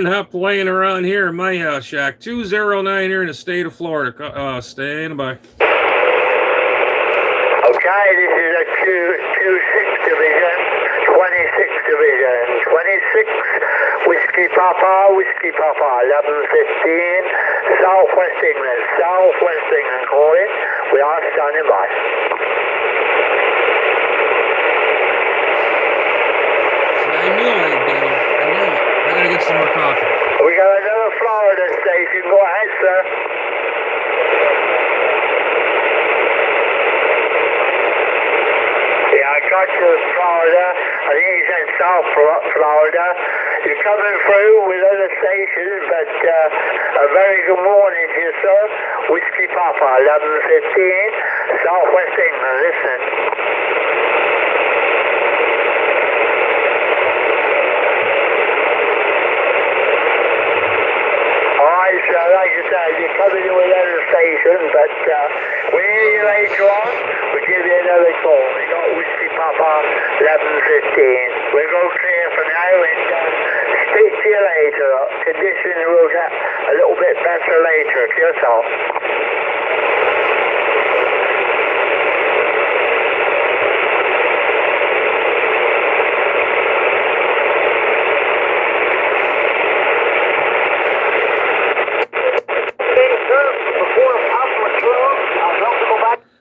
not playing around here in my house shack. 209 here in the state of Florida. Stand by. Okay, this is a 26 Division, 26 Division, 26 Whiskey Papa, 1115, Southwest England, calling. We are standing by. I knew I'd get him. I gotta get some more coffee. We got another Florida station. Go ahead, sir. Yeah, I got you Florida. I think you said South Florida. You're coming through with other stations, but a very good morning to you, sir. Whiskey Papa, 11:15, Southwest England. Listen. Alright, sir, like I said, you're coming in with other stations, but we'll hear you later on. We'll give you another call. We got Whiskey Papa, 11:15. We'll go clear for now and speak to you later. Conditions will get a little bit better later. To yourself.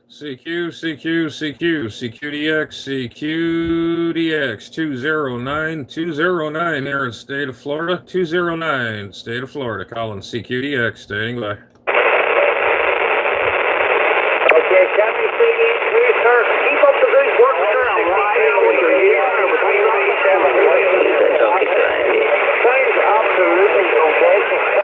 CQ, CQ, CQ, CQDX, CQDX, 209 here in state of Florida, 209, state of Florida, calling CQDX, standing by. Okay, 73, sir. Keep up the good work, sir. I'm riding with you here between 97. Absolutely okay.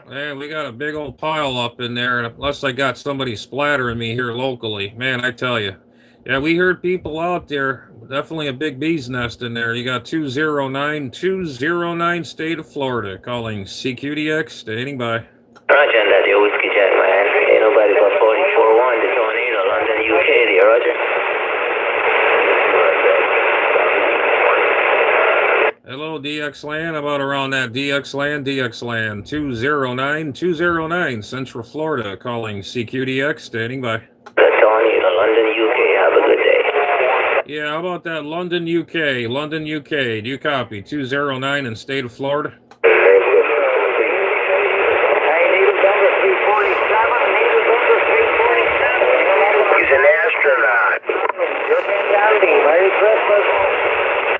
Man, we got a big old pile up in there, and unless I got somebody splattering me here locally, man, I tell you. Yeah, we heard people out there. Definitely a big bee's nest in there. You got 209 state of Florida, calling CQDX, standing by. Roger that, your Whiskey Jack, man. Ain't nobody but 44-1, the tornado, London, UK, there, Roger. Hello, DX Land. About around that DX Land, 209 Central Florida, calling CQDX, standing by. The tornado, London, UK, have a good day. Yeah, how about that London, UK? London, UK. Do you copy? 209 in state of Florida. Hey, Needle Denver 347. Needle Denver 347. He's an astronaut. You're fantastic. Merry Christmas.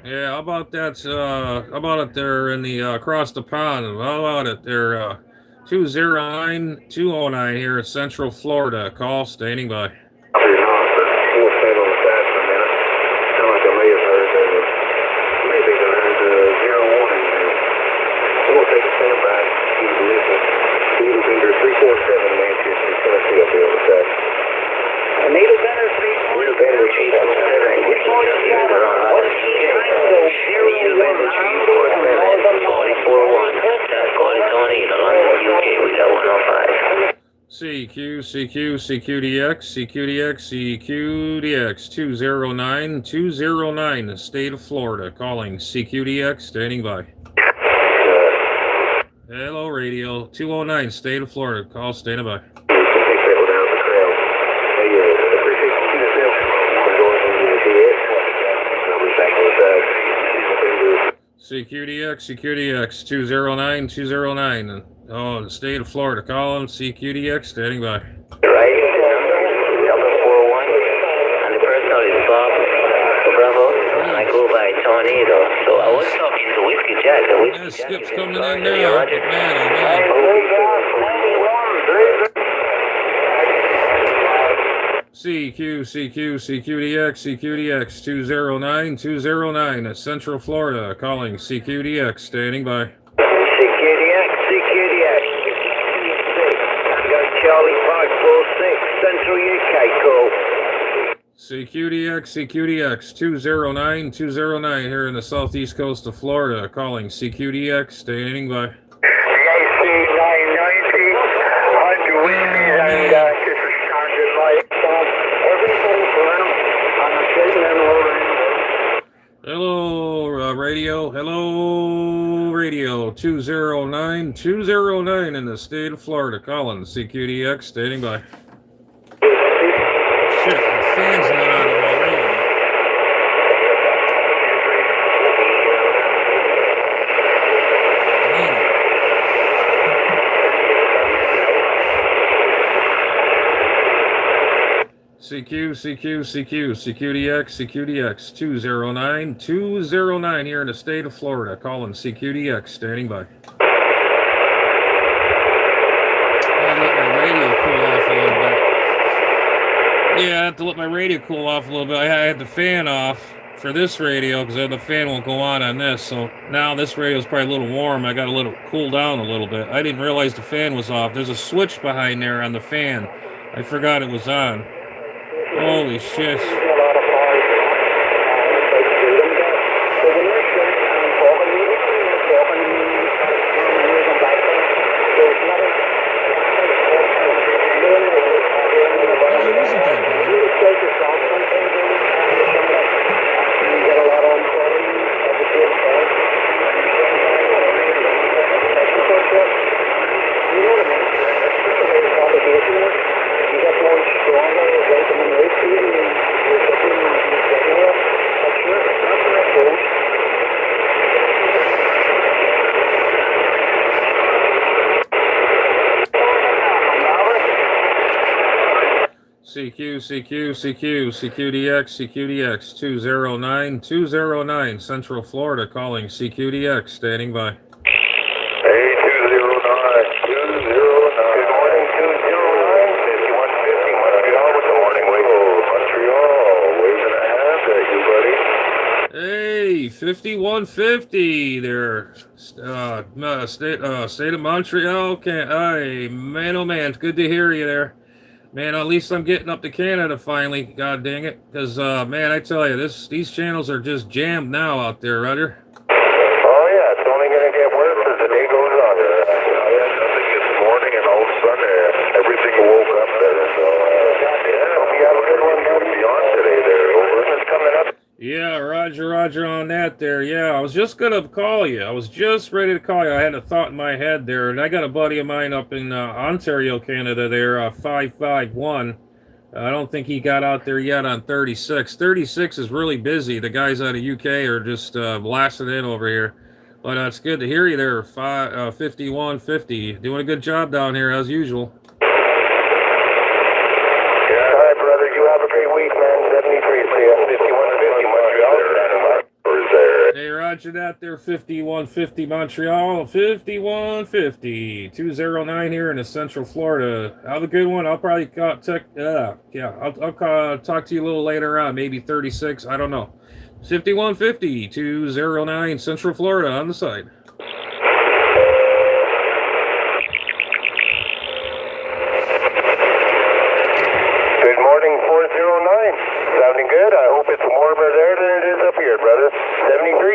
Yeah, how about that? How about it there in the across the pond? How about it there? 209 here in Central Florida. Call, standing by. Needle Denver 347. CQ, CQDX, CQDX, 209 the state of Florida, calling CQDX, standing by. Hello, radio, 209, state of Florida, call, standing by. CQDX, 209. Oh, the state of Florida, calling CQDX, standing by. Right, number 41, and the personal is Bob Bravo. I go by Tornado, so I was talking to Whiskey Jack. The Whiskey Jack Skip's is coming in Florida. now. Yeah, Roger. Man, oh, man. CQDX, 209 at Central Florida, calling CQDX, standing by. CQDX. Go Charlie 546, Central UK, call. CQDX, 209 here in the southeast coast of Florida, calling CQDX, standing by. The AC 990, 100 whiskey, and just a standard light. Everything for him. I'm shaking him over. Hello, radio, 209 in the state of Florida, calling CQDX, standing by. Shit, the fan's not on already. CQDX, 209 here in the state of Florida, calling CQDX, standing by. let my radio cool off a little bit. Yeah, I have to let my radio cool off a little bit. I had the fan off for this radio because the fan won't go on this. So now this radio is probably a little warm. I got a little cool down a little bit. I didn't realize the fan was off. There's a switch behind there on the fan. I forgot it was on. Holy shit. CQDX 209 Central Florida calling CQDX, standing by. Hey, 209. Good morning, 209. 5150 Montreal with the morning wave. Montreal, waving a hand at you, buddy. Hey, 5150 there. State of Montreal. Hey, man, oh man, it's good to hear you there. Man, at least I'm getting up to Canada finally. God dang it. Because, man, I tell you, these channels are just jammed now out there, Rudder. Oh, yeah, it's only going to get worse as the day goes on. Nothing this morning and all of a sudden everything woke up there. So, yeah, hope you have a good one beyond today there. Business coming up. Yeah, Roger on that there. Yeah, I was just going to call you. I was just ready to call you. I had a thought in my head there, and I got a buddy of mine up in Ontario, Canada there, 551. I don't think he got out there yet on 36. 36 is really busy. The guys out of UK are just blasting in over here. But it's good to hear you there, 5150. Doing a good job down here, as usual. Yeah, all right, brother. You have a great week, man. 73, see ya. 5150 Montreal. Hey, Roger that there, 5150 Montreal, 5150, 209 here in the Central Florida. Have a good one. I'll probably I'll talk to you a little later on, maybe 36, I don't know. 5150, 209 Central Florida on the side. Good morning, 409. Sounding good. I hope it's warmer there than it is up here, brother. 73.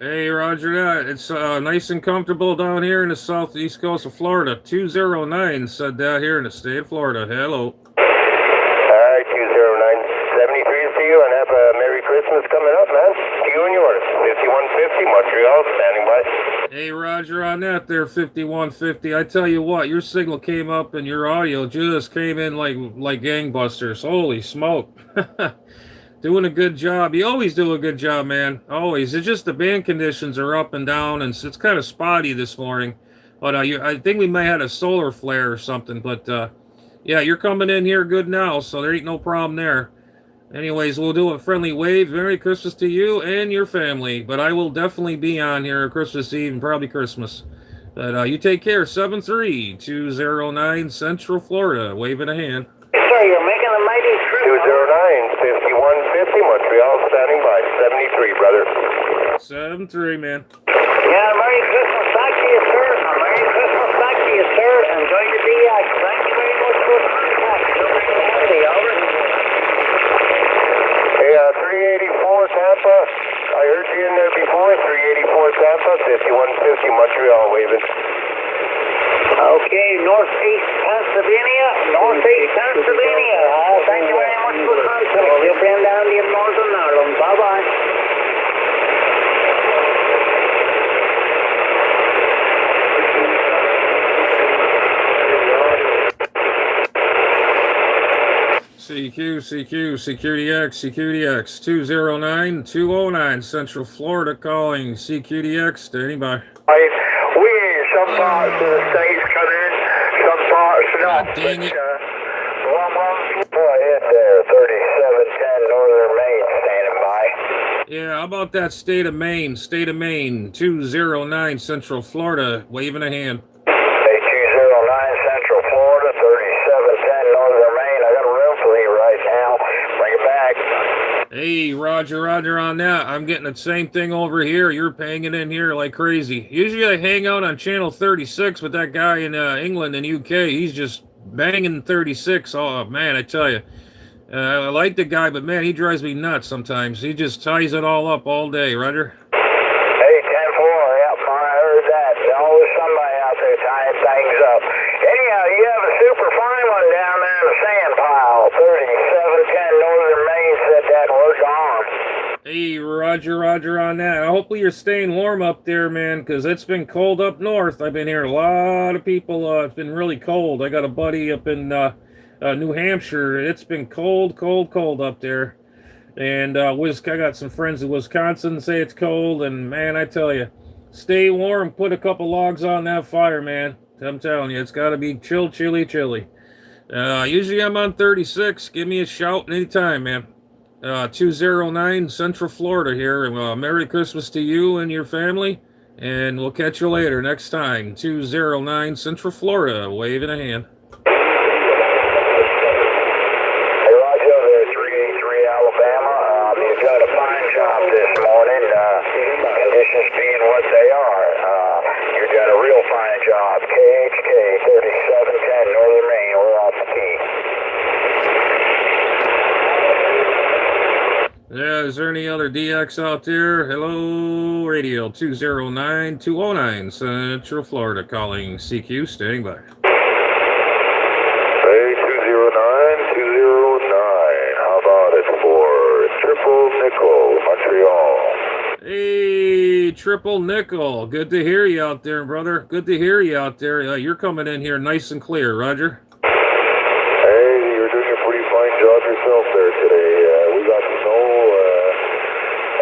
Hey, Roger that. It's nice and comfortable down here in the southeast coast of Florida. 209 said that here in the state of Florida. Hello. All right, 209. 73 to you, and have a Merry Christmas coming up, man. To you and yours. 5150 Montreal, standing by. Hey, Roger on that there, 5150. I tell you what, your signal came up and your audio just came in like gangbusters. Holy smoke. Doing a good job. You always do a good job, man. Always. It's just the band conditions are up and down, and it's kind of spotty this morning. But I think we may have had a solar flare or something. But, yeah, you're coming in here good now, so there ain't no problem there. Anyways, we'll do a friendly wave. Merry Christmas to you and your family. But I will definitely be on here Christmas Eve and probably Christmas. But you take care. 73209 Central Florida. Waving a hand. Sir, you're making a mighty trip. 209 5150 Montreal, standing by. 73, brother. 73, man. Yeah, Merry Christmas back to you, sir. Merry Christmas back to you, sir. Enjoy the DX. Thank you very much for the contact. Over. Hey, 384 Tampa. I heard you in there before. 384 Tampa, 5150 Montreal, waving. Okay, Northeast Pennsylvania. Thank you very much for the contact. We'll bring down the Northern Ireland. Bye-bye. CQDX 209 Central Florida calling CQDX, standing by. Some parts of the states come in, some parts not. God dang it. Hit there, 3710 Northern Main, standing by. Yeah, how about that state of Maine? 209 Central Florida, waving a hand. Hey, 209 Hey, Roger on that. I'm getting the same thing over here. You're paying it in here like crazy. Usually I hang out on channel 36 with that guy in England and UK. He's just banging 36. Oh, man, I tell you. I like the guy, but man, he drives me nuts sometimes. He just ties it all up all day, Roger. Hey, 10-4, yep, I heard that. There's always somebody out there tying things up. Anyhow, you have a super fine one down there in the sand pile. 3710 Northern Main said that was on. Hey, Roger on that. Hopefully you're staying warm up there, man, because it's been cold up north. I've been hearing a lot of people, it's been really cold. I got a buddy up in New Hampshire. It's been cold up there. And I got some friends in Wisconsin say it's cold. And, man, I tell you, stay warm. Put a couple logs on that fire, man. I'm telling you, it's got to be chilly. Usually I'm on 36. Give me a shout anytime, man. 209 Central Florida here. Merry Christmas to you and your family. And we'll catch you later next time. 209 Central Florida. Waving a hand. Hey, Roger, there, 383 Alabama. You've done a fine job this morning. Conditions being what they are. You've done a real fine job. KHK 3710 Northern Main. We're off the key. Yeah, is there any other DX out there? Hello, radio 209 Central Florida calling CQ, standing by. Hey, 209. How about it for Triple Nickel, Montreal? Hey, Triple Nickel. Good to hear you out there, brother. Good to hear you out there. You're coming in here nice and clear, Roger. Hey, you're doing a pretty fine job yourself there today. We got snow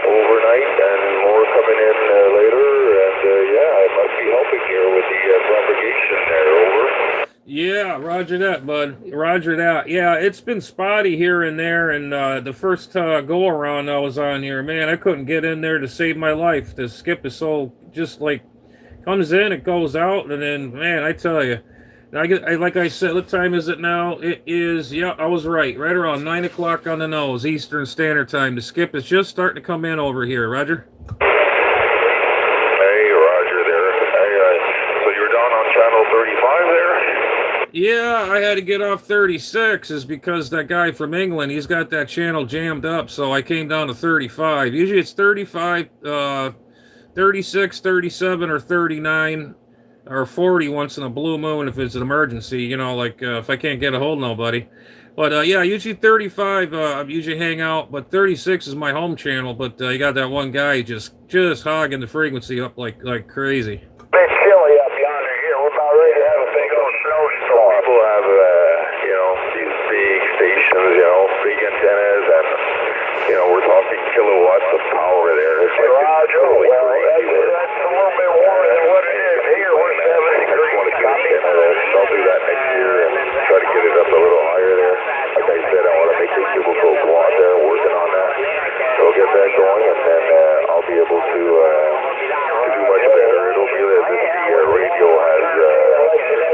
overnight and more coming in later, and yeah, it must be helping here with the propagation there, over. Yeah, roger that, bud. Roger that. Yeah, it's been spotty here and there, and the first go-around I was on here, man, I couldn't get in there to save my life. The skip is so just like, comes in, it goes out, and then, man, I tell you, like I said, what time is it now? It is, yeah, I was right around 9 o'clock on the nose, Eastern Standard Time. The skip is just starting to come in over here, Roger. Hey, Roger there. Hey, so you're down on channel 35 there? Yeah, I had to get off 36 is because that guy from England, he's got that channel jammed up, so I came down to 35. Usually it's 35, 36, 37, or 39. Or 40 once in a blue moon if it's an emergency, you know, like if I can't get a hold of nobody. But yeah, usually 35, I usually hang out, but 36 is my home channel. But you got that one guy just hogging the frequency up like crazy. Bit chilly up yonder here. We're about ready to have a big old snowstorm. People have, you know, these big stations, you know, big antennas, and, you know, we're talking kilowatts of power there. It's like Roger, well, that's a little bit warmer than what it is here. We're 7 degrees. I'll do that next year and try to get it up a little higher there. Like I said, I want to make this cubicle quad there, working on that. So I'll get that going, and then I'll be able to do much better. It'll be as if the radio has,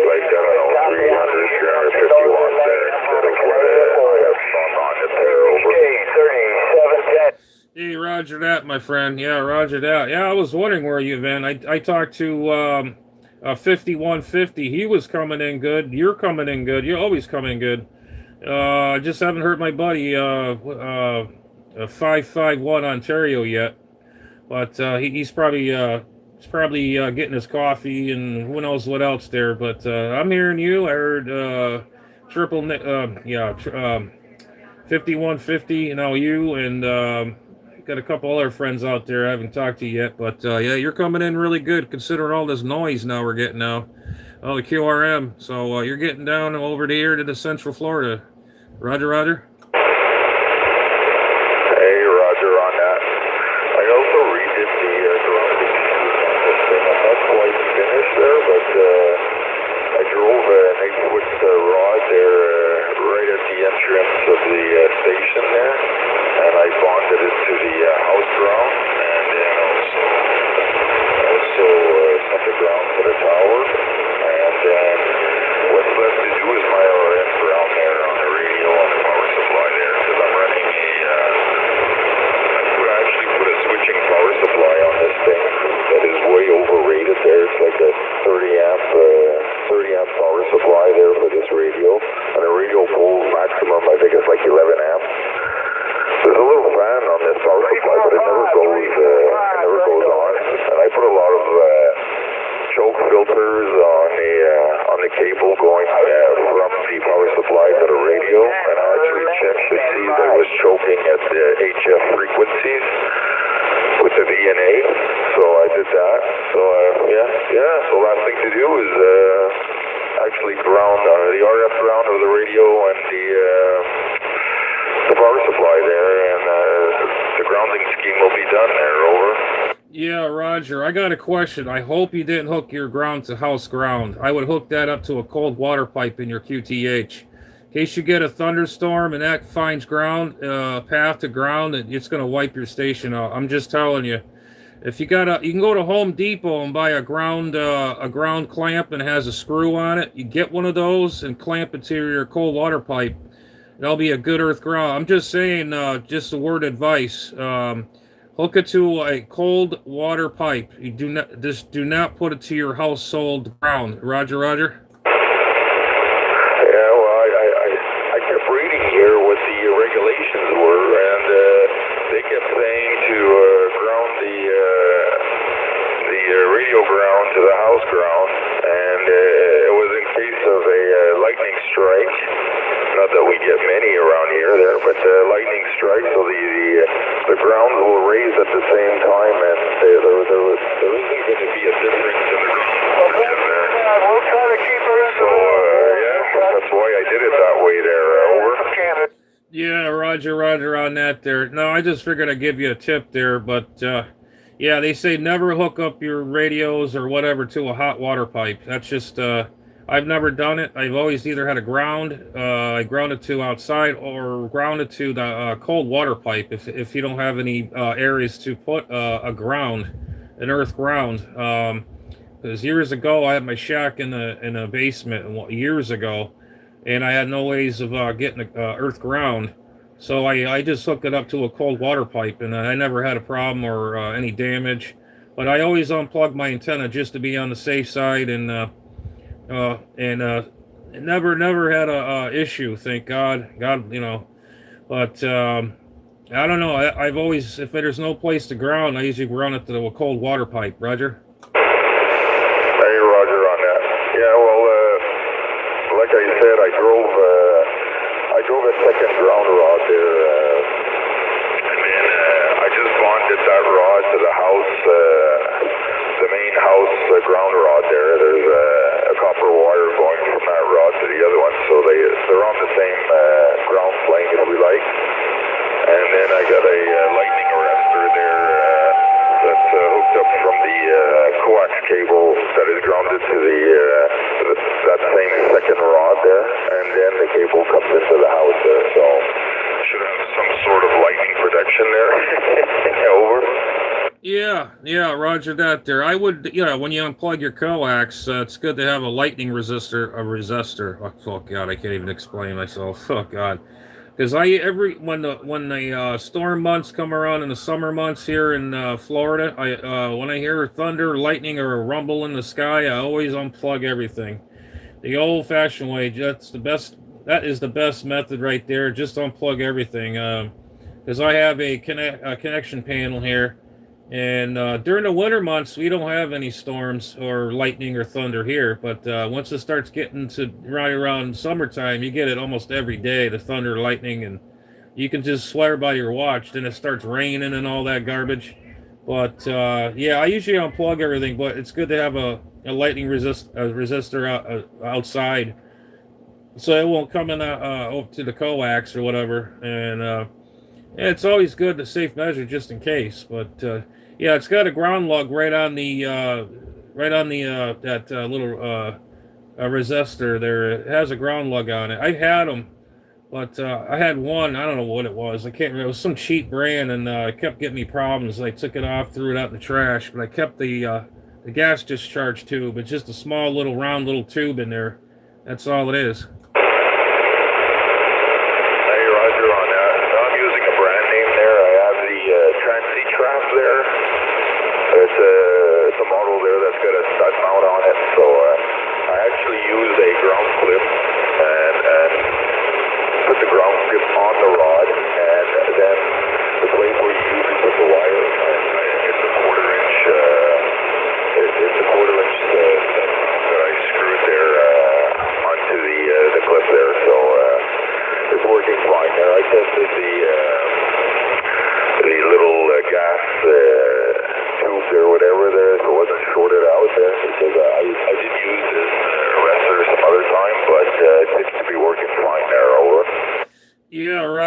like, I don't know, 300, 350 watts there instead of what I have on it there, over. 3710. Hey, roger that, my friend. Yeah, roger that. Yeah, I was wondering where you've been. I talked to 5150. He was coming in good. You're coming in good. You're always coming good. I just haven't heard my buddy 551 Ontario yet. But he's probably getting his coffee and who knows what else there. But I'm hearing you. I heard 5150. You know, you and got a couple other friends out there I haven't talked to yet. But yeah, you're coming in really good considering all this noise now we're getting now. Oh, the QRM. So you're getting down over here to the Central Florida. Roger, roger. Hey, roger on that. I also redid the grounding system. I'm not quite finished there, but I drove an 8-foot rod there right at the entrance of the station there, and I bonded it to the house ground, and then also sent the ground to the tower, and then what's left to do is my RF ground there on the radio on the power supply. 30 amp power supply there for this radio, and the radio pulls maximum, I think it's like 11 amps. There's a little fan on this power supply, but it never goes on. And I put a lot of choke filters on the cable going from the power supply to the radio, and I actually checked to see that it was choking at the HF frequencies with the VNA, so I did that. So so last thing to do is actually ground the RF ground of the radio and the power supply there, and the grounding scheme will be done there. Over. Yeah, Roger, I got a question. I hope you didn't hook your ground to house ground. I would hook that up to a cold water pipe in your QTH. In case you get a thunderstorm and that finds ground, path to ground, it's going to wipe your station out. I'm just telling you. If you you can go to Home Depot and buy a ground clamp and it has a screw on it. You get one of those and clamp it to your cold water pipe. That'll be a good earth ground. I'm just saying, just a word of advice. Hook it to a cold water pipe. You do not put it to your household ground. Roger, Roger. Yeah, well, I kept reading here what the regulations were, and they kept saying to ground the radio ground to the house ground, and it was in case of a lightning strike. Not that we get many around here there, but lightning strike, so the ground will raise at the same time, and there isn't going to be a difference in the ground there. We'll try to keep her in So, that's why I did it that way there. Over. Yeah, Roger on that there. No, I just figured I'd give you a tip there, but yeah, they say never hook up your radios or whatever to a hot water pipe. That's just, I've never done it. I've always either had a ground, I ground it to outside, or ground it to the cold water pipe if you don't have any areas to put a ground, an earth ground. Because years ago, I had my shack in a basement years ago, and I had no ways of getting earth ground. So I just hooked it up to a cold water pipe, and I never had a problem or any damage. But I always unplug my antenna just to be on the safe side, and never had a issue. Thank God, you know. But I don't know. I've always, if there's no place to ground, I usually run it to a cold water pipe. Roger. Hey, Roger on that. Yeah, well, like I said, I drove a second ground rod there, and then I just bonded that rod to the house, the main house ground rod there. There's a copper wire going from that rod to the other one, so they're on the same ground plane, if we like. And then I got a lightning arrestor there that's hooked up from the coax cable that is grounded to that same second rod there, and then the cable comes into the house there, so should have some sort of lightning protection there. Over. Yeah, Roger that there. I would, when you unplug your coax, it's good to have a lightning resistor. Oh God, I can't even explain myself. Oh God. Because when the storm months come around in the summer months here in Florida, when I hear thunder, lightning, or a rumble in the sky, I always unplug everything. The old-fashioned way. That's the best. That is the best method right there. Just unplug everything. Because I have a connection panel here, and during the winter months we don't have any storms or lightning or thunder here. But once it starts getting to right around summertime, you get it almost every day, the thunder, lightning, and you can just swear by your watch. Then it starts raining and all that garbage. But yeah, I usually unplug everything, but it's good to have a lightning resistor outside, so it won't come in over to the coax or whatever. And it's always good to safe measure just in case. But yeah, it's got a ground lug right on the that little resistor there. It has a ground lug on it. I've had them, but I had one. I don't know what it was. I can't remember. It was some cheap brand, and it kept getting me problems. I took it off, threw it out in the trash, but I kept the gas discharge tube. It's just a small little round little tube in there. That's all it is. Hey, Roger on that. I'm using a brand name there. I have the Transi-Trap there. It's a model there that's got a stud mount on it. So I actually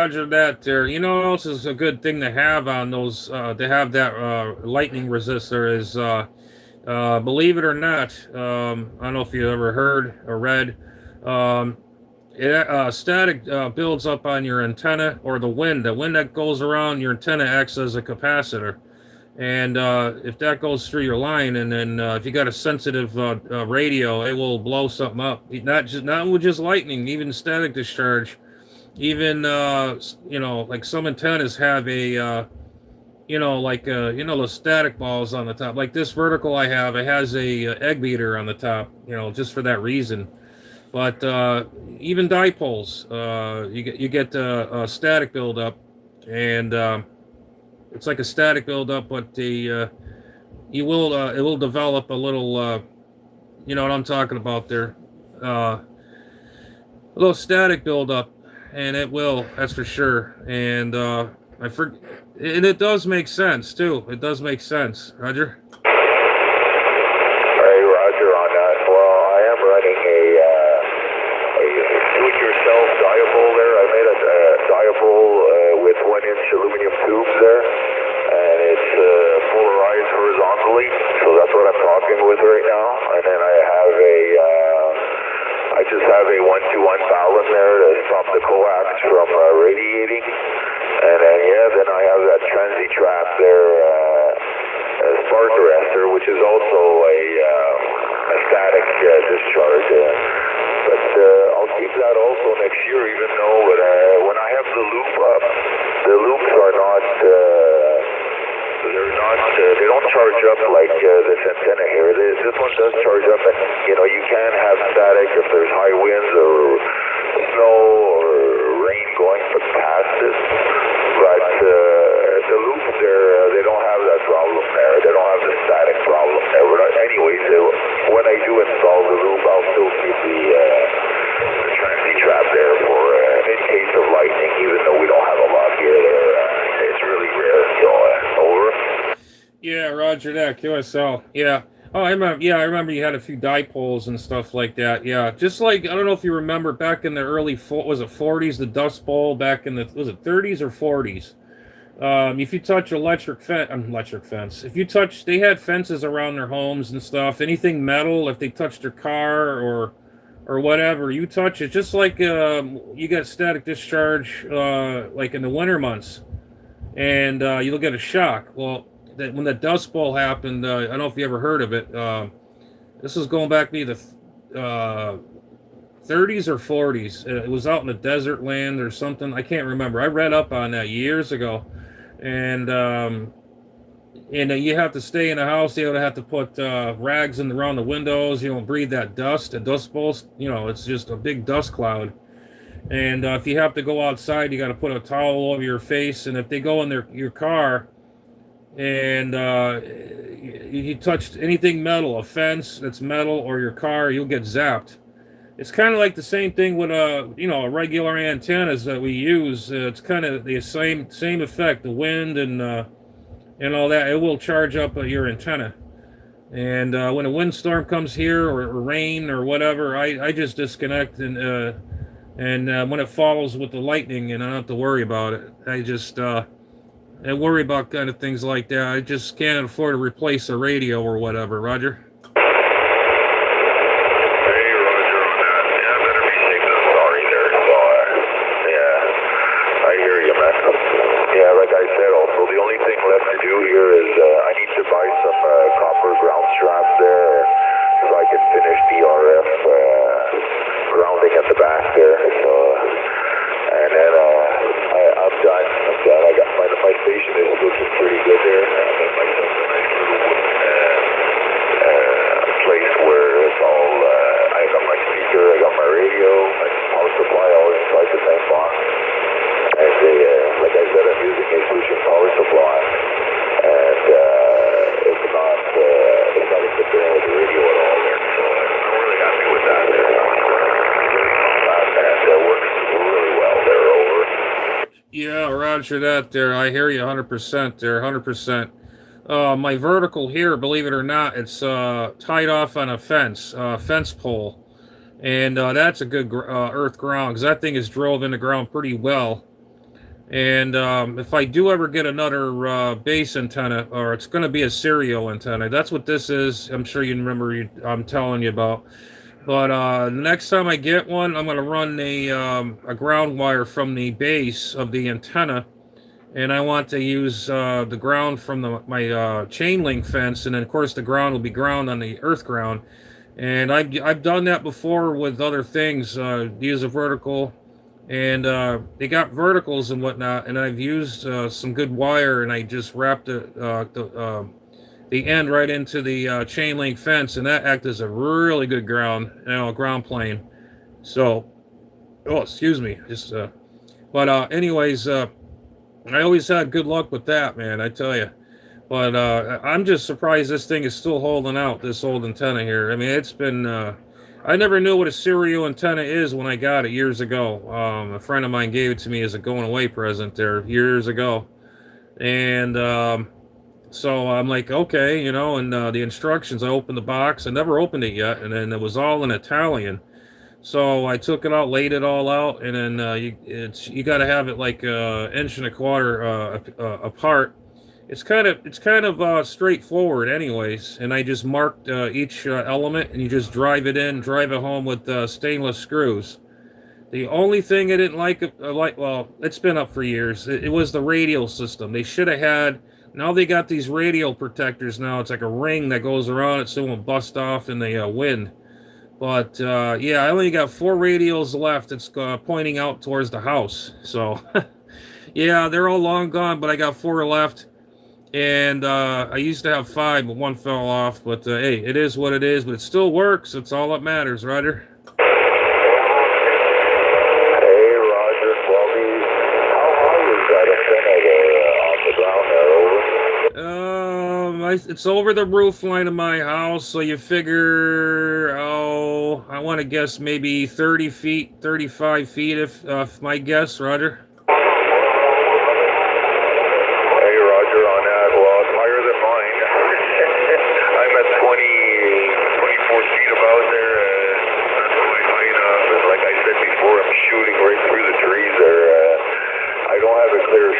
Roger that there. You know what else is a good thing to have on those, to have that lightning resistor is, believe it or not, I don't know if you ever heard or read, um, static builds up on your antenna or the wind. The wind that goes around your antenna acts as a capacitor. And if that goes through your line, and then if you got a sensitive radio, it will blow something up. Not with just lightning, even static discharge. Even like some antennas have a the static balls on the top. Like this vertical I have, it has a egg beater on the top. Just for that reason. But even dipoles, you get a static buildup, and it's like a static buildup, but it will develop a little, you know what I'm talking about there, a little static buildup, and it will, that's for sure. And and it does make sense too. It does make sense, Roger. Hey, Roger on that. Well, I am running a do-it-yourself dipole there. I made a dipole with 1-inch aluminum tubes there, and it's polarized horizontally, so that's what I'm talking with right now. And then I just have a 1-to-1 balun there to stop the coax from radiating. And then I have that transy trap there, spark arrestor, which is also a static discharge. But I'll keep that also next year, even though when I have the loop up, the loops are not, they don't charge up like this antenna here. This one does charge up, and you can have static if there's high winds or snow or rain going past it. But the loops there, they don't have that problem there. They don't have the static problem there. But anyways, when I do install the loop, I'll still keep the transy trap there for in case of lightning, even though we don't have a lot here. It's really rare. So over. Yeah, Roger that. QSL. Yeah. Oh, I remember. Yeah, I remember you had a few dipoles and stuff like that. Yeah, just like I don't know if you remember back in the early 40s, the Dust Bowl back in the 30s or 40s. If you touch electric fence. If you touch, they had fences around their homes and stuff. Anything metal, if they touched their car or whatever, you touch it. Just like you get static discharge, like in the winter months, and you'll get a shock. Well. When the Dust Bowl happened, I don't know if you ever heard of it. This was going back to the 30s or 40s. It was out in the desert land or something. I can't remember. I read up on that years ago, and you have to stay in the house. You have to put rags around the windows. You don't breathe that dust. The Dust Bowls, it's just a big dust cloud. And if you have to go outside, you got to put a towel over your face. And if they go in your car. And you touched anything metal, a fence that's metal, or your car, you'll get zapped. It's kind of like the same thing with regular antennas that we use. It's kind of the same effect. The wind and all that, it will charge up your antenna. And when a windstorm comes here or rain or whatever, I just disconnect and when it follows with the lightning, and I don't have to worry about it. I just and worry about kind of things like that. I just can't afford to replace a radio or whatever, Roger. Hey, Roger on that. Yeah, better be safe than sorry there. So, I hear you, man. Yeah, like I said, also, the only thing left to do here is I need to buy some copper ground straps there so I can finish the RF grounding at the back there. So, and then I'm done. I got my station is looking pretty good there. I got myself a nice little place where it's all. I got my speaker, I got my radio, my power supply all inside the same box. And like I said, I'm using a Fusion power supply, and it's not interfering with the radio at all there. So I'm really happy with that there. And it works really well there. Over. Yeah, Roger that there. I hear you 100% there, 100%. My vertical here, believe it or not, it's tied off on a fence pole. And that's a good earth ground, because that thing is drilled in the ground pretty well. And if I do ever get another base antenna, or it's going to be a serial antenna, that's what this is. I'm sure you remember I'm telling you about. But the next time I get one, I'm going to run a ground wire from the base of the antenna, and I want to use the ground from my chain link fence, and then of course the ground will be ground on the earth ground. And I've done that before with other things. Use a vertical, and they got verticals and whatnot. And I've used some good wire, and I just wrapped the end right into the chain link fence, and that acted as a really good ground plane. So, oh, excuse me, just but anyways, I always had good luck with that, man. I tell you. But I'm just surprised this thing is still holding out, this old antenna here. I mean, it's been. I never knew what a serial antenna is when I got it years ago. A friend of mine gave it to me as a going away present there years ago. And so I'm like, okay, and the instructions, I opened the box. I never opened it yet. And then it was all in Italian. So I took it out, laid it all out. And then you got to have it like an inch and a quarter apart. It's kind of straightforward, anyways. And I just marked each element, and you just drive it home with stainless screws. The only thing I didn't well, it's been up for years. It was the radial system. They should have had. Now they got these radial protectors. Now it's like a ring that goes around it, so it won't bust off in the wind. But yeah, I only got 4 radials left. It's pointing out towards the house. So yeah, they're all long gone, but I got 4 left. And I used to have 5, but 1 fell off. But hey, it is what it is. But it still works. It's all that matters, Ryder. Hey, Roger. How high is that antenna there on the ground there? Over? It's over the roof line of my house. So you figure, I want to guess maybe 30 feet, 35 feet, if my guess, Ryder.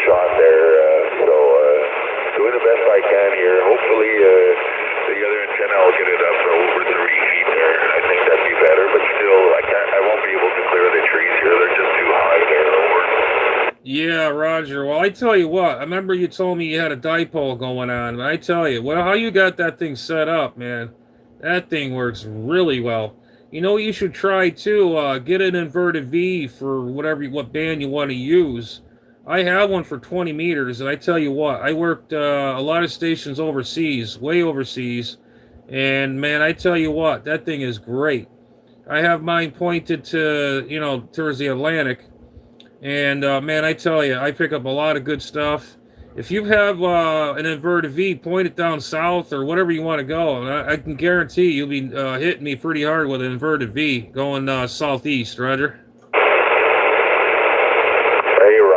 Shot there, so doing the best I can here. Hopefully the other antenna will get it up over 30 feet there. I think that'd be better, but still I won't be able to clear the trees here. They're just too high there. Over. Yeah, Roger. Well, I tell you what, I remember you told me you had a dipole going on, but I tell you, how you got that thing set up, man, that thing works really well. You know what you should try too? Get an inverted V for what band you want to use. I have one for 20 meters, and I tell you what, I worked a lot of stations overseas, way overseas, and man, I tell you what, that thing is great. I have mine pointed to, towards the Atlantic, and man, I tell you, I pick up a lot of good stuff. If you have an inverted V, point it down south or whatever you want to go, and I can guarantee you'll be hitting me pretty hard with an inverted V going southeast, Roger.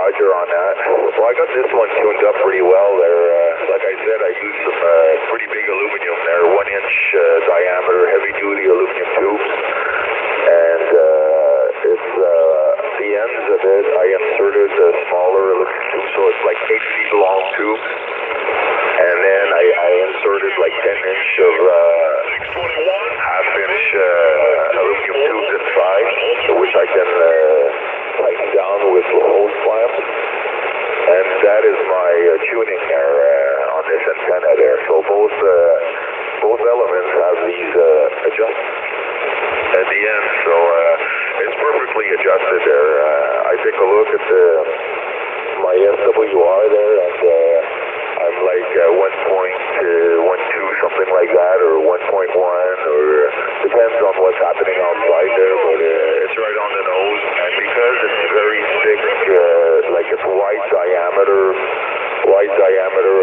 Roger on that. Well, I got this one tuned up pretty well there. Like I said, I used some pretty big aluminum there, 1-inch diameter, heavy-duty aluminum tubes. And it's the ends of it, I inserted a smaller aluminum tube, so it's like 8 feet long tube. And then I inserted like 10-inch of half-inch aluminum tubes inside, which I can tighten down with hose clamps. And that is my tuning there on this antenna there. So both elements have these adjustments at the end. So it's perfectly adjusted there. I take a look at my SWR there, and I'm like 1.12, something like that, or 1.1, or depends on what's happening outside there, but it's right on the nose. And because it's very thick, like it's wide diameter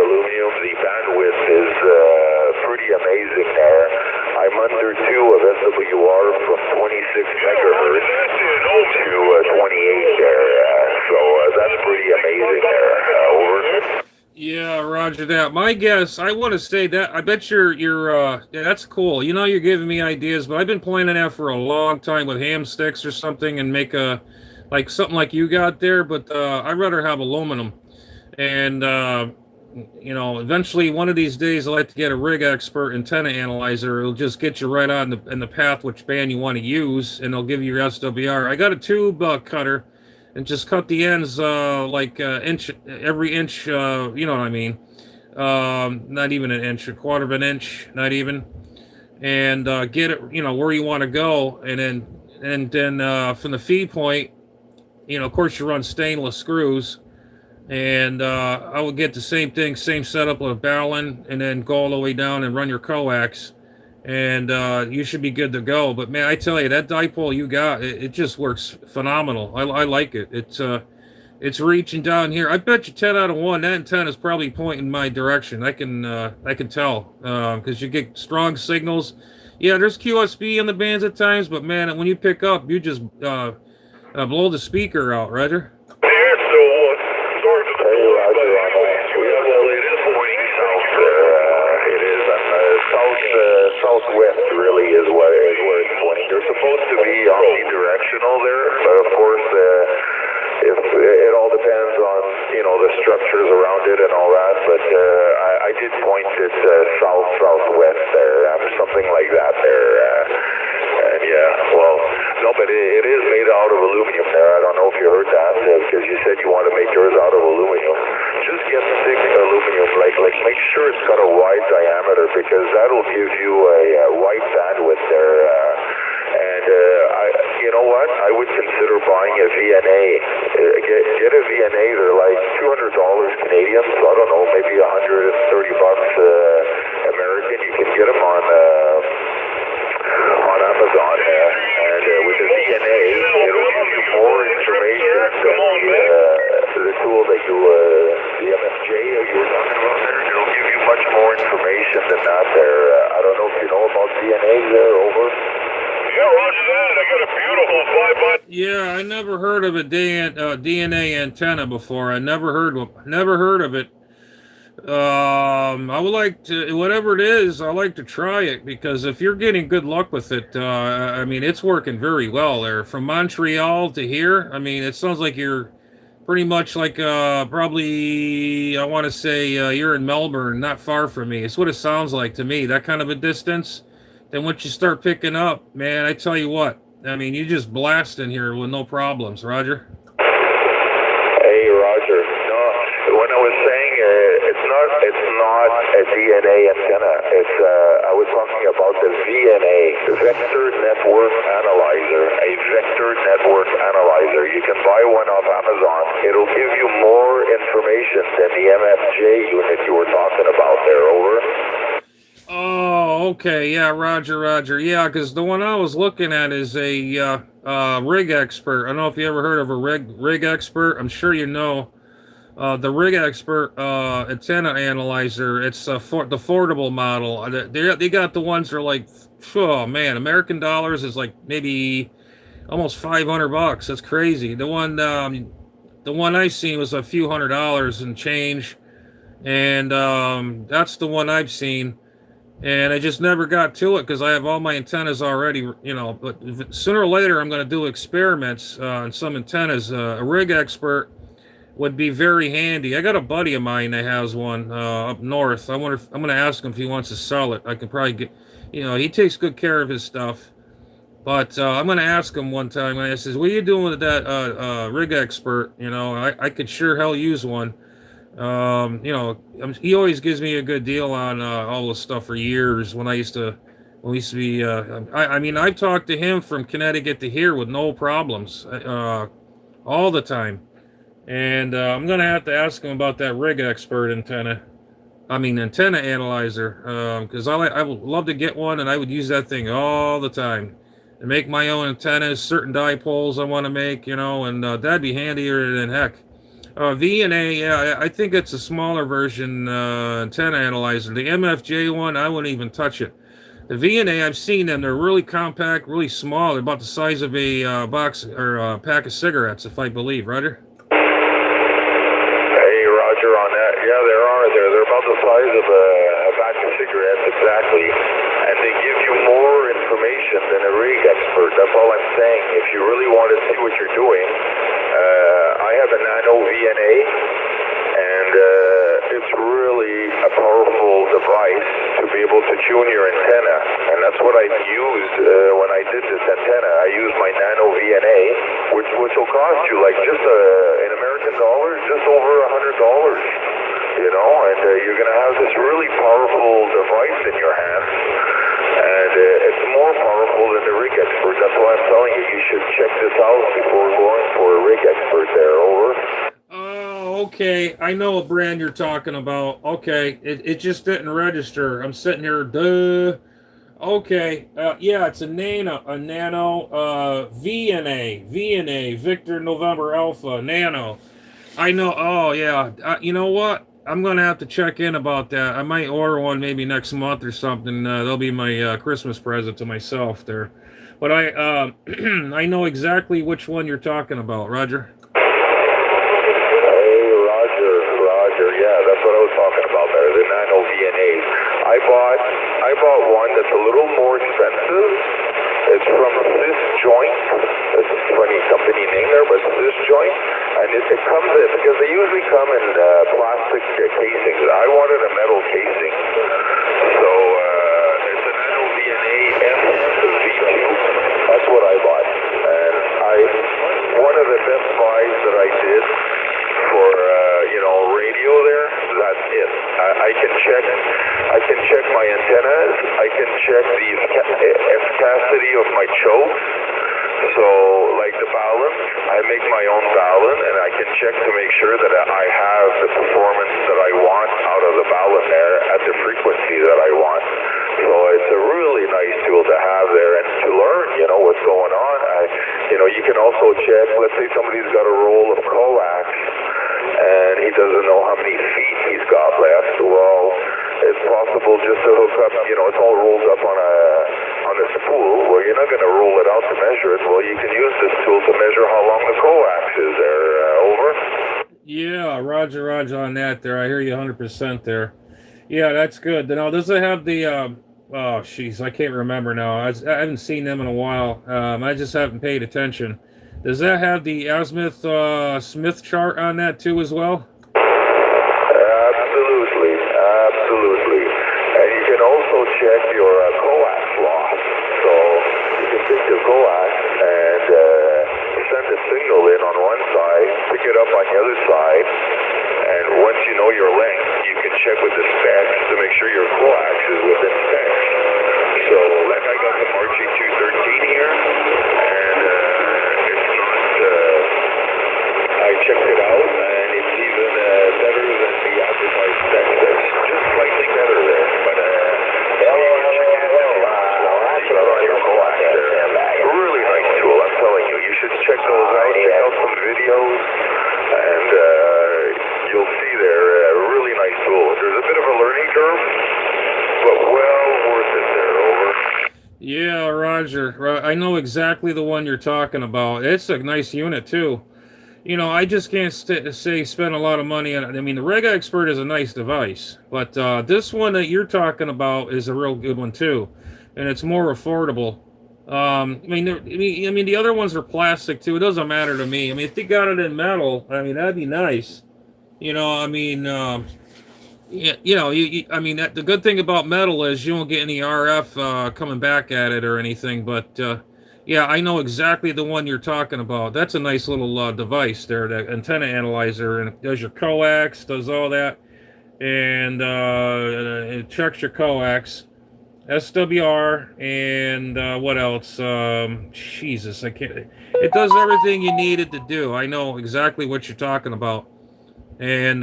aluminum, the bandwidth is pretty amazing there. I'm under 2 of SWR from 26 megahertz to 28 there, so that's pretty amazing there. Over. Yeah, Roger that. My guess, I want to say that I bet you're yeah, that's cool. You're giving me ideas, but I've been planning that for a long time with ham sticks or something, and make like something like you got there, but I'd rather have aluminum. And you know, eventually one of these days I'd like to get a rig expert antenna analyzer. It'll just get you right on the path which band you want to use, and it'll give you your SWR. I got a tube cutter, and just cut the ends inch every inch. You know what I mean? Not even an inch, a quarter of an inch, not even, and get it, you know, where you want to go, and then from the feed point, you know, of course you run stainless screws, and I would get the same thing, same setup with a Ballon, and then go all the way down and run your coax, and you should be good to go. But man, I tell you, that dipole you got, it just works phenomenal. I like it. It's reaching down here. I bet you 10 out of 1 that antenna is probably pointing my direction. I can tell because you get strong signals. Yeah, there's QSB in the bands at times, but man, when you pick up, you just blow the speaker out, Roger. Southwest really is where it's pointing. They're supposed to be omnidirectional there, but of course, if it all depends on, you know, the structures around it and all that. But I did point it southwest there, something like that there. And yeah, well, no, but it is made out of aluminum there. I don't know if you heard that because you said you want to make yours out of aluminum. Just get thick aluminum, like make sure it's got a wide diameter because that'll give you a wide bandwidth there. And you know what? I would consider buying a VNA. Get a VNA. They're like $200 Canadian. So I don't know, maybe $130 American. You can get them on Amazon. And with the VNA, it'll give you more information than the tool that you, the MFJ you were talking about there. It'll give you much more information than that there. I don't know if you know about VNAs there, over. Yeah, roger that. I got a beautiful 5x. Yeah, I never heard of a DNA antenna before. I never heard of it. I would like to, whatever it is, I like to try it because if you're getting good luck with it, I mean, it's working very well there. From Montreal to here, I mean, it sounds like you're pretty much like probably, I want to say you're in Melbourne, not far from me. It's what it sounds like to me, that kind of a distance. Then once you start picking up, man, I tell you what, I mean, you just blast in here with no problems, Roger. Hey, Roger. No, when I was saying it's not a DNA antenna. It's I was talking about the VNA, Vector Network Analyzer, a Vector Network Analyzer. You can buy one off Amazon. It'll give you more information than the MFJ unit you were talking about there, over. Oh, okay. Yeah, Roger. Yeah, because the one I was looking at is a rig expert. I don't know if you ever heard of a rig expert. I'm sure you know. The rig expert antenna analyzer. It's the affordable model. They got the ones that are like, oh man, American dollars is like maybe almost $500. That's crazy. The one I seen was a few $100s and change, and that's the one I've seen. And I just never got to it because I have all my antennas already, you know. But sooner or later, I'm going to do experiments on some antennas. A rig expert would be very handy. I got a buddy of mine that has one up north. I'm going to ask him if he wants to sell it. I can probably get, you know, he takes good care of his stuff. But I'm going to ask him one time. And I says, "What are you doing with that rig expert? You know, I could sure hell use one." You know, he always gives me a good deal on all this stuff for years. When we used to be, I mean, I've talked to him from Connecticut to here with no problems, all the time. And I'm gonna have to ask him about that rig expert antenna. I mean, antenna analyzer, because I would love to get one, and I would use that thing all the time and make my own antennas, certain dipoles I want to make, you know, and that'd be handier than heck. VNA, yeah, I think it's a smaller version antenna analyzer. The MFJ one, I wouldn't even touch it. The VNA, I've seen them. They're really compact, really small. They're about the size of a box or a pack of cigarettes, if I believe, Roger. Hey, Roger, on that. Yeah, there are. They're about the size of a pack of cigarettes, exactly. And they give you more information than a rig expert That's all I'm saying. If you really want to see what you're doing, I have a Nano VNA, and it's really a powerful device to be able to tune your antenna, and that's what I've used when I did this antenna. I used my Nano VNA, which will cost you like just in American dollars, just over $100. You know, and you're going to have this really powerful device in your hands, and it's more powerful than the rig expert. That's why I'm telling you, you should check this out before going for a rig expert there. Over. Oh, okay. I know what brand you're talking about. Okay, it just didn't register. I'm sitting here, duh. Okay, yeah, it's a Nano VNA, Victor November Alpha, Nano. I know, oh yeah, you know what? I'm going to have to check in about that. I might order one maybe next month or something. That'll be my Christmas present to myself there. But I I know exactly which one you're talking about, Roger. Hey, Roger, yeah, that's what I was talking about there, the Nano VNAs. I bought one that's a little more expensive. It's from Cis Joint. It's a funny company name there, but Cis Joint. And it comes in, because they usually come in plastic casings. I wanted a metal casing. So it's a Nano VNA SV2. That's what I bought. And one of the best buys that I did for radio there, that's it. I can check my antennas. I can check the efficacy of my choke. So, like the balun, I make my own balun, and I can check to make sure that I have the performance that I want out of the balun there at the frequency that I want. So it's a really nice tool to have there and to learn, what's going on. You can also check, let's say somebody's got a roll of coax, and he doesn't know how many feet he's got left. Well, it's possible just to hook up, it's all rolled up on a spool. Well, you're not going to roll it out to measure it. Well, you can use this tool to measure how long the coax is there. Over? Yeah, Roger on that there. I hear you 100% there. Yeah, that's good. Now, does it have the, oh, jeez, I can't remember now. I haven't seen them in a while. I just haven't paid attention. Does that have the azimuth Smith chart on that too as well? Absolutely. And you can also check your coax loss. So you can take your coax and send a signal in on one side, pick it up on the other side, and once you know your length, you can check with the specs to make sure your coax is within specs. So like I got the March 213 here, and it's not, I checked it out, and it's even better than the advertised specs. That's just slightly better there, but really nice tool, I'm telling you. You should check those out, check out some videos, and you'll see they're a really nice tool. There's a bit of a learning curve, but well worth it there. Over. Yeah, Roger. I know exactly the one you're talking about. It's a nice unit too. I just can't say spend a lot of money on it. I mean, the Reg Expert is a nice device, but this one that you're talking about is a real good one too, and it's more affordable. The other ones are plastic too. It doesn't matter to me. I mean, if they got it in metal, that'd be nice. The good thing about metal is you won't get any RF coming back at it or anything. But yeah, I know exactly the one you're talking about. That's a nice little device there, that antenna analyzer, and it does your coax, does all that, and it checks your coax, SWR, and what else? Jesus, I can't. It does everything you need it to do. I know exactly what you're talking about. And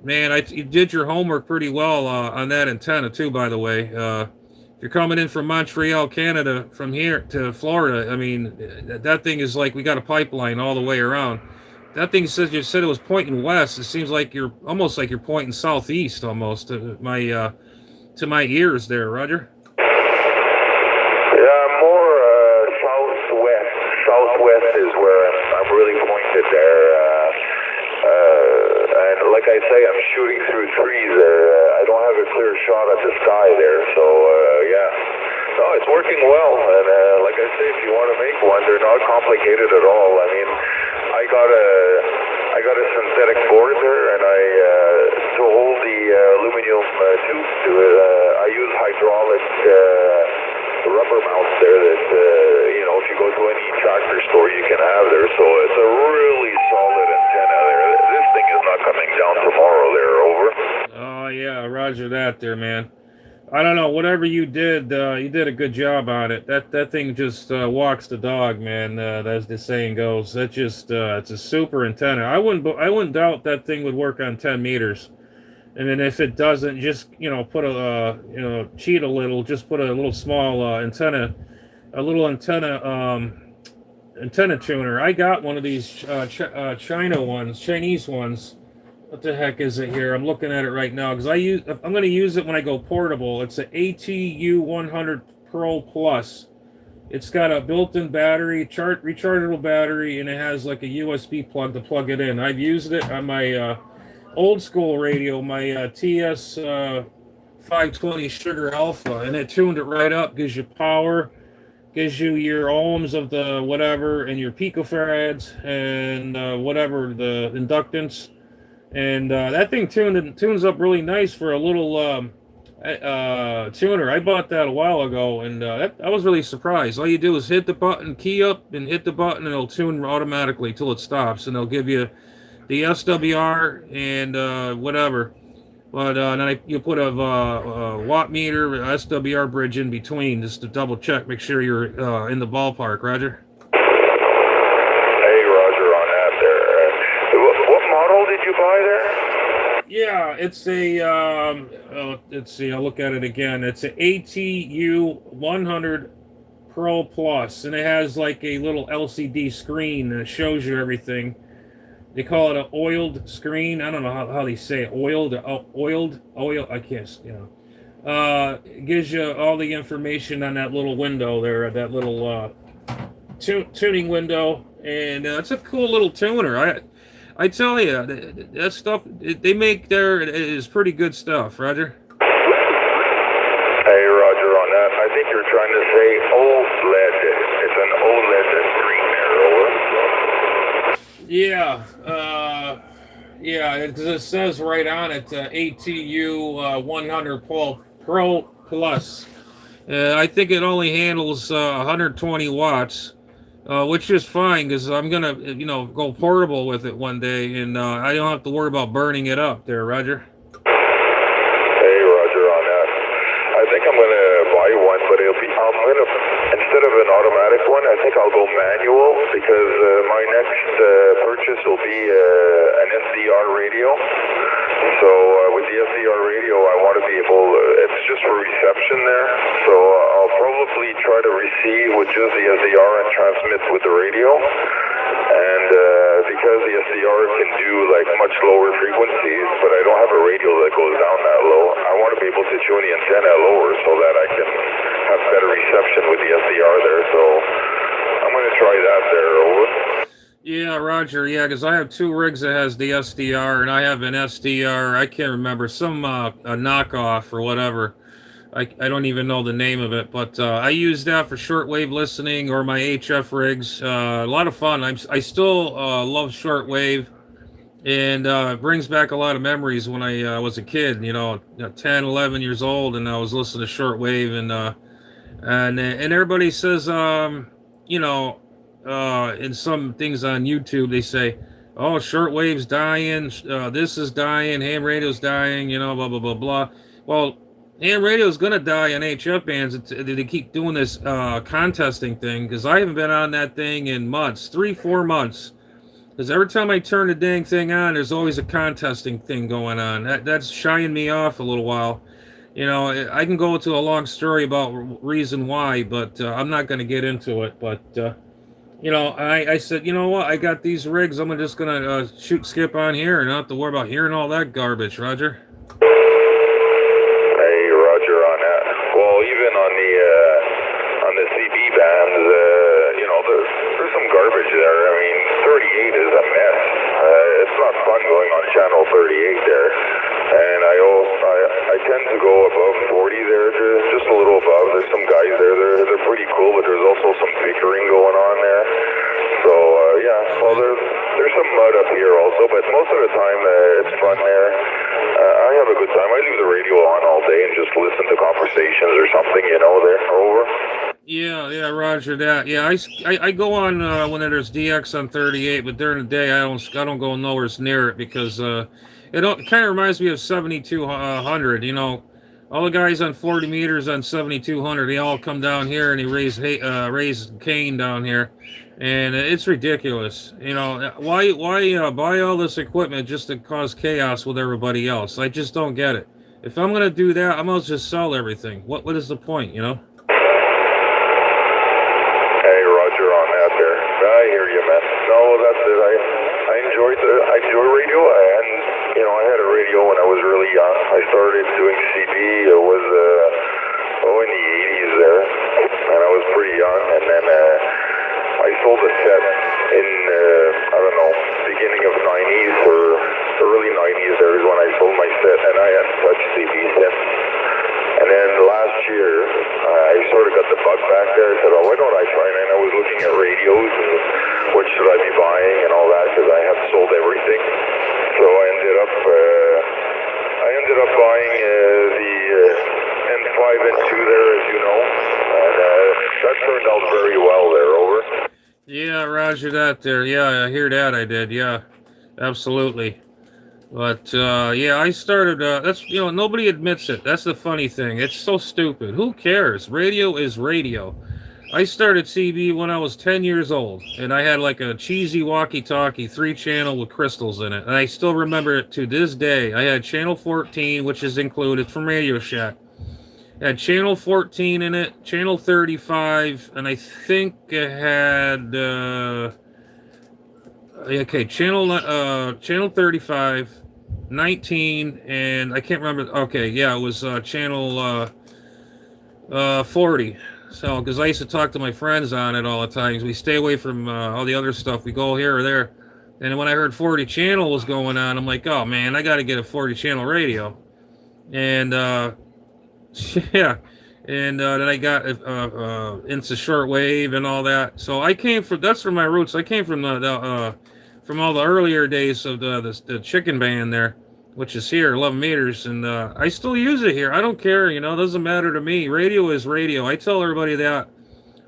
man, you did your homework pretty well on that antenna too, by the way. If you're coming in from Montreal, Canada, from here to Florida, that thing is like we got a pipeline all the way around. That thing says you said it was pointing west. It seems like you're almost like you're pointing southeast almost to my ears there, Roger. Yeah, more southwest. Southwest is where I'm really pointed there. And like I say, I'm shooting through trees there. I don't have a clear shot at the sky there, so yeah. No, it's working well, and like I say, if you want to make one, they're not complicated at all. I mean, I got a synthetic board there, and to hold the aluminum tubes to it, I use hydraulic rubber mounts there that, if you go to any tractor store, you can have there. So it's a really solid antenna there. This thing is not coming down tomorrow there, over. Oh, yeah, roger that there, man. I don't know, whatever you did a good job on it. That thing just walks the dog, man, as the saying goes. That just, it's a super antenna. I wouldn't doubt that thing would work on 10 meters. And then if it doesn't, just, put cheat a little, just put a little small antenna tuner. I got one of these Chinese ones. What the heck is it here? I'm looking at it right now because I'm going to use it when I go portable. It's an ATU 100 Pro Plus. It's got a built-in battery, rechargeable battery, and it has like a USB plug to plug it in. I've used it on my old school radio, my TS 520 Sugar Alpha, and it tuned it right up. Gives you power, gives you your ohms of the whatever, and your picofarads, and whatever the inductance. And that thing tunes up really nice for a little tuner. I bought that a while ago, and I was really surprised. All you do is hit the button, key up, and hit the button, and it'll tune automatically till it stops, and they'll give you the SWR and whatever. But then you put a watt meter, SWR bridge in between just to double check, make sure you're in the ballpark. Roger. Hey, Roger on that there. What model did you buy there? Yeah, it's a, let's see, I'll look at it again. It's an ATU 100 Pro Plus, and it has like a little LCD screen that shows you everything. They call it an oiled screen. I don't know how they say it. Oiled, I can't, it gives you all the information on that little window there, that little tuning window, and it's a cool little tuner. I tell you, that stuff they make there is pretty good stuff, Roger. Hey, Roger on that. I think you're trying to say OLED. It's an OLED screen there, over. Yeah, it says right on it, ATU 100 Pro Plus. I think it only handles 120 watts. Which is fine because I'm gonna, go portable with it one day, and I don't have to worry about burning it up. There, Roger. Hey, Roger on that. I think I'm gonna buy one, but instead of an automatic one, I think I'll go manual because my next purchase will be an SDR radio. So with the SDR radio, I want to be able. It's just for reception there. So I'll probably try to receive with just the SDR and transmit with the radio. And because the SDR can do like much lower frequencies, but I don't have a radio that goes down that low, I want to be able to tune the antenna lower so that I can have better reception with the SDR there. So I'm going to try that there, over. Yeah, Roger. Yeah, because I have two rigs that has the SDR, and I have an SDR. I can't remember, some a knockoff or whatever. I don't even know the name of it, but I use that for shortwave listening or my HF rigs. A lot of fun. I still love shortwave, and it brings back a lot of memories when I was a kid. 10, 11 years old, and I was listening to shortwave, and everybody says, in some things on YouTube, they say, "Oh, shortwave's dying. This is dying. Ham radio's dying. Blah blah blah blah." Well, ham radio's gonna die on HF bands. They keep doing this contesting thing because I haven't been on that thing in months, 3-4 months. Because every time I turn the dang thing on, there's always a contesting thing going on. That's shying me off a little while. I can go into a long story about reason why, but I'm not going to get into it. But I said, you know what? I got these rigs. I'm just going to shoot skip on here and not have to worry about hearing all that garbage, Roger. Hey, Roger on that. Well, even on the CB bands, there's some garbage there. I mean, 38 is a mess. It's not fun going on channel 38 there. And I tend to go above 40 there, just a little above. There's some guys there going on there. So, yeah, well, there's some mud up here also, but most of the time it's fun there. I have a good time. I leave the radio on all day and just listen to conversations or something, you know, there. Over. Yeah, Roger that. Yeah, I go on when there's DX on 38, but during the day I don't go nowhere near it because it kind of reminds me of 7200. You know, all the guys on 40 meters on 7200, they all come down here and they raise Cain down here, and it's ridiculous. You know, why buy all this equipment just to cause chaos with everybody else? I just don't get it. If I'm gonna do that, I'm gonna just sell everything. What is the point? You know? I hear you, man. No, that's it. I enjoy radio, and you know, I had a radio when I was really young. I started doing CB. It was in the 80s there, and I was pretty young. And then I sold a set in I don't know, beginning of 90s or early 90s. There is when I sold my set, and I hadn't touched CB since. And then last year, I sort of got the bug back there. I said, oh, why don't I try? And I was looking at radios and what should I be buying and all that because I have sold everything. So I ended up buying the N5 and 2 there, as you know. And that turned out very well there, over. Yeah, Roger that there. Yeah, I hear that. I did. Yeah, absolutely. But, yeah, I started, that's, you know, nobody admits it. That's the funny thing. It's so stupid. Who cares? Radio is radio. I started CB when I was 10 years old, and I had like a cheesy walkie-talkie 3-channel with crystals in it. And I still remember it to this day. I had channel 14, which is included from Radio Shack. It had channel 14 in it, channel 35, and I think it had, okay, channel 35, 19, and I can't remember. Okay, yeah, it was channel 40. So, because I used to talk to my friends on it all the time. We stay away from all the other stuff. We go here or there. And when I heard 40 channel was going on, I'm like, oh man, I got to get a 40 channel radio. And yeah. And then I got into shortwave and all that. So I came from, that's from my roots. I came from from all the earlier days of the chicken band there, which is here, 11 meters. And I still use it here. I don't care, you know, it doesn't matter to me. Radio is radio. I tell everybody that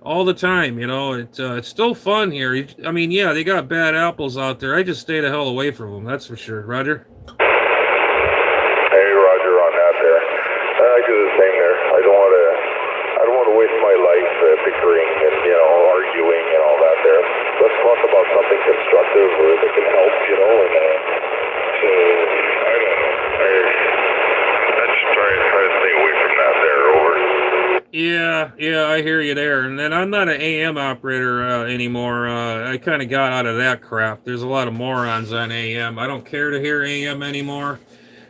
all the time, you know. It's still fun here. I mean, yeah, they got bad apples out there. I just stay the hell away from them, that's for sure. Roger? Hey, Roger, on that there. I do the same there. I don't want to waste my life bickering and, you know, arguing and all that there. Let's talk about something constructive or that can help, you know, and so, I don't know. I just try to stay away from that there, over. Yeah, I hear you there. And then I'm not an AM operator anymore. I kind of got out of that crap. There's a lot of morons on AM. I don't care to hear AM anymore.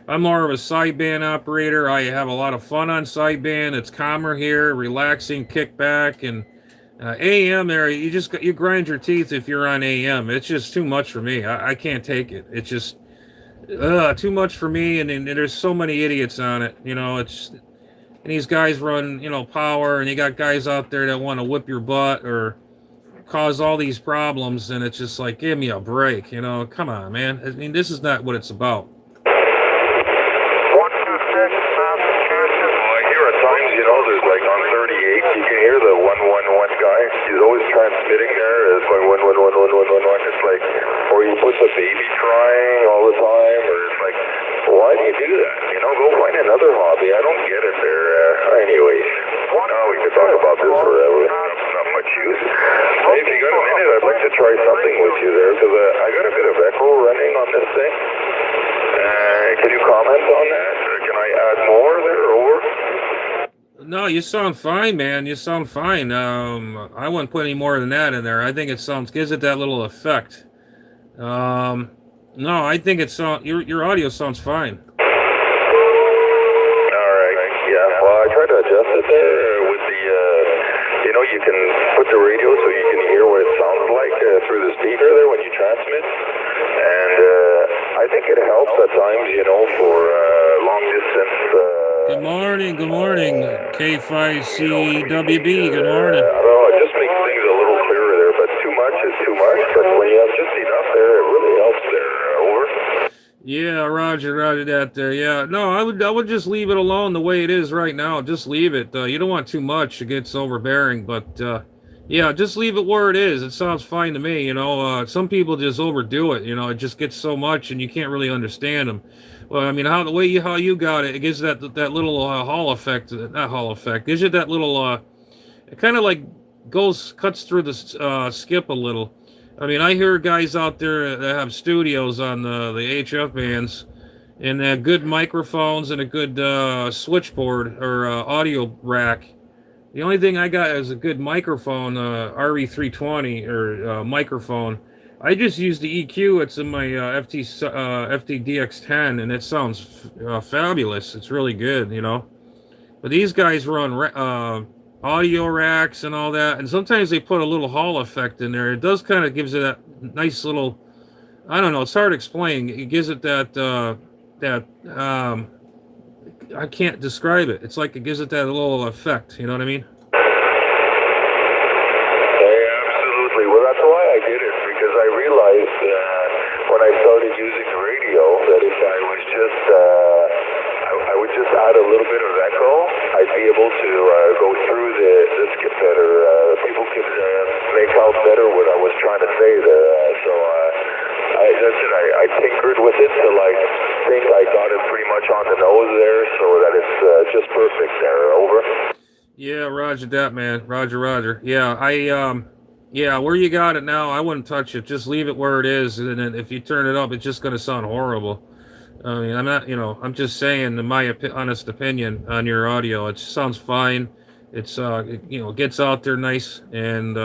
I'm more of a sideband operator. I have a lot of fun on sideband. It's calmer here, relaxing, kick back, and AM there, you grind your teeth if you're on AM. It's just too much for me. I can't take it. It's just too much for me, and there's so many idiots on it. You know, and these guys run, you know, power, and you got guys out there that want to whip your butt or cause all these problems, and it's just like, give me a break, you know. Come on, man. I mean, this is not what it's about. Times, you know, there's like on 38, you can hear the 111 guy. He's always transmitting there. It's going 111. It's like, or he puts a baby crying all the time, or it's like, why do you do that? You know, go find another hobby. I don't get it there. Anyways, we could talk about this forever. Not much use. Hey, if you got a minute, I'd like to try something with you there, because I got a bit of echo running on this thing. Can you comment on that? Can I add more there, over? No, you sound fine, man. You sound fine. I wouldn't put any more than that in there. I think it gives it that little effect. No, I think your audio sounds fine. All right. Yeah. Well, I try to adjust it there with the, you know, you can put the radio so you can hear what it sounds like through the speaker there when you transmit. And I think it helps at times, you know, for long distance. Good morning. K5CWB, good morning. I don't know, it just makes things a little clearer there Yeah, Roger that there. Yeah, no, I would just leave it alone the way it is right now. Just leave it. You don't want too much; it gets overbearing. But yeah, just leave it where it is. It sounds fine to me. Some people just overdo it. It just gets so much, and you can't really understand them. Well, I mean, how you got it, it gives that little Hall effect, not Hall effect, gives you that little it kind of like cuts through the skip a little. I mean, I hear guys out there that have studios on the HF bands, and they have good microphones and a good switchboard or audio rack. The only thing I got is a good microphone, RE320 or microphone. I just use the EQ. It's in my FTDX10, and it sounds fabulous. It's really good. But these guys run audio racks and all that, and sometimes they put a little Hall effect in there. It does kind of gives it that nice little. I don't know. It's hard to explain. It gives it that I can't describe it. It's like it gives it that little effect. You know what I mean? Yeah, absolutely. Well, that's why I did it, because I realized when I started using the radio that if I was just, I would just add a little bit of echo, I'd be able to go through the skip better. People could make out better what I was trying to say there. That's it. I tinkered with it till I think I got it pretty much on the nose there, so that it's just perfect there. Over. Yeah, Roger that, man. Roger. Yeah, yeah, where you got it now, I wouldn't touch it. Just leave it where it is, and then if you turn it up, it's just going to sound horrible. I mean, I'm not, I'm just saying, in my honest opinion on your audio, it sounds fine. It's, gets out there nice, and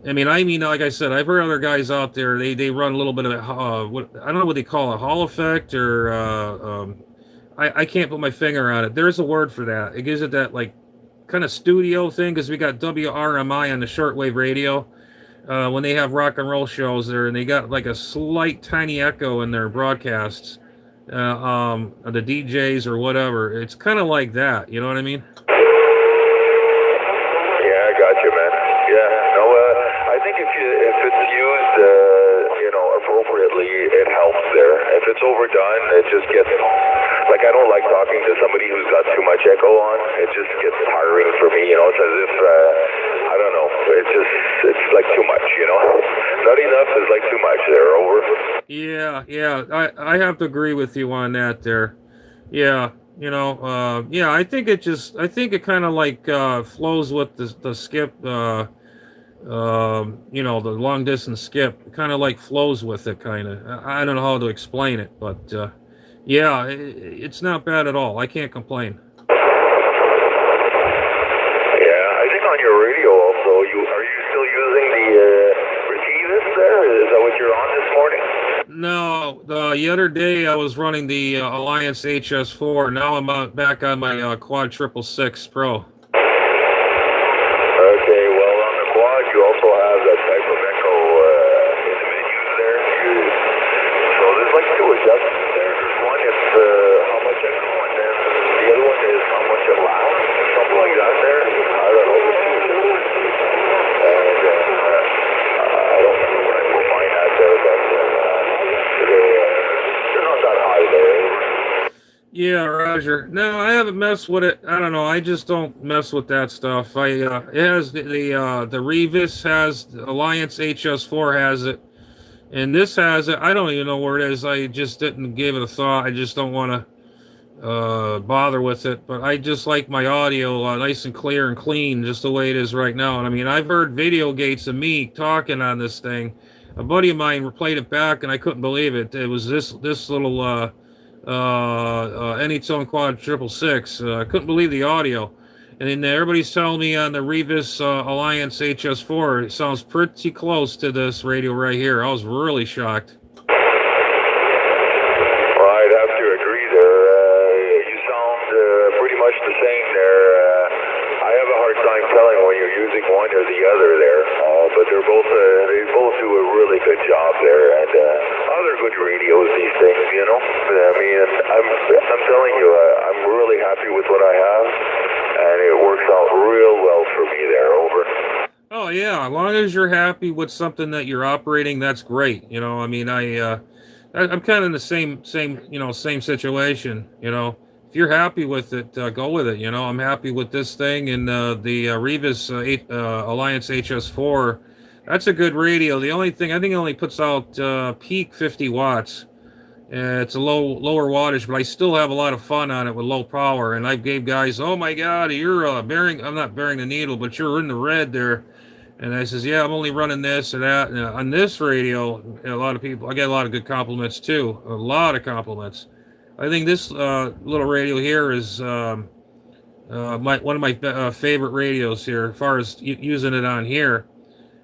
I mean, like I said, I've heard other guys out there. They run a little bit of what I don't know what they call a Hall effect or I can't put my finger on it. There's a word for that. It gives it that like kind of studio thing because we got WRMI on the shortwave radio when they have rock and roll shows there, and they got like a slight tiny echo in their broadcasts. The DJs or whatever. It's kind of like that. You know what I mean? Yeah, I got you, man. Yeah, no, I think if it's used, appropriately, it helps there. If it's overdone, it just gets like I don't like talking to somebody who's got too much echo on. It just gets tiring for me. It's as if I don't know. It's like too much. Not enough is like too much there. Over. Yeah. I have to agree with you on that there. Yeah. I think it kind of like flows with the skip, the long distance skip, kind of like flows with it, kind of. I don't know how to explain it, but yeah, it's not bad at all. I can't complain. Yeah, I think on your radio also, are you still using the Retivus there? Is that what you're on this morning? No, the other day I was running the Alliance HS4. Now I'm back on my Quad 666 Pro. Okay, well on the Quad you also have that type of echo in the menus there. So there's like two adjustments there. There's one is how much echo, and then the other one is how much it lasts, something like that there. I don't know. There's two adjustments. And I don't remember when I will find that there, but they're not that high there. Yeah, Roger. No, I haven't messed with it. I don't know. I just don't mess with that stuff. It has the Revis has Alliance HS4 has it, and this has it. I don't even know where it is. I just didn't give it a thought. I just don't want to bother with it. But I just like my audio nice and clear and clean, just the way it is right now. And I mean, I've heard video gates of me talking on this thing. A buddy of mine played it back, and I couldn't believe it. It was this little. Anytone Quad 666. I couldn't believe the audio. And then everybody's telling me on the Revis Alliance HS4, it sounds pretty close to this radio right here. I was really shocked. Well, I'd have to agree there. You sound pretty much the same there. I have a hard time telling when you're using one or the other there, but they both do a really good job there, and other good radios these things, I mean, I'm telling you, I'm really happy with what I have, and it works out real well for me there. Over. Oh yeah, as long as you're happy with something that you're operating, that's great. I mean, I'm kind of in the same situation. If you're happy with it, go with it. I'm happy with this thing and the Revis Alliance HS4. That's a good radio. The only thing I think it only puts out peak 50 watts. It's a lower wattage, but I still have a lot of fun on it with low power. And I gave guys, oh my God, you're bearing. I'm not bearing the needle, but you're in the red there. And I says, yeah, I'm only running this or that. And on this radio, a lot of people, I get a lot of good compliments too. A lot of compliments. I think this little radio here is one of my favorite radios here, as far as using it on here.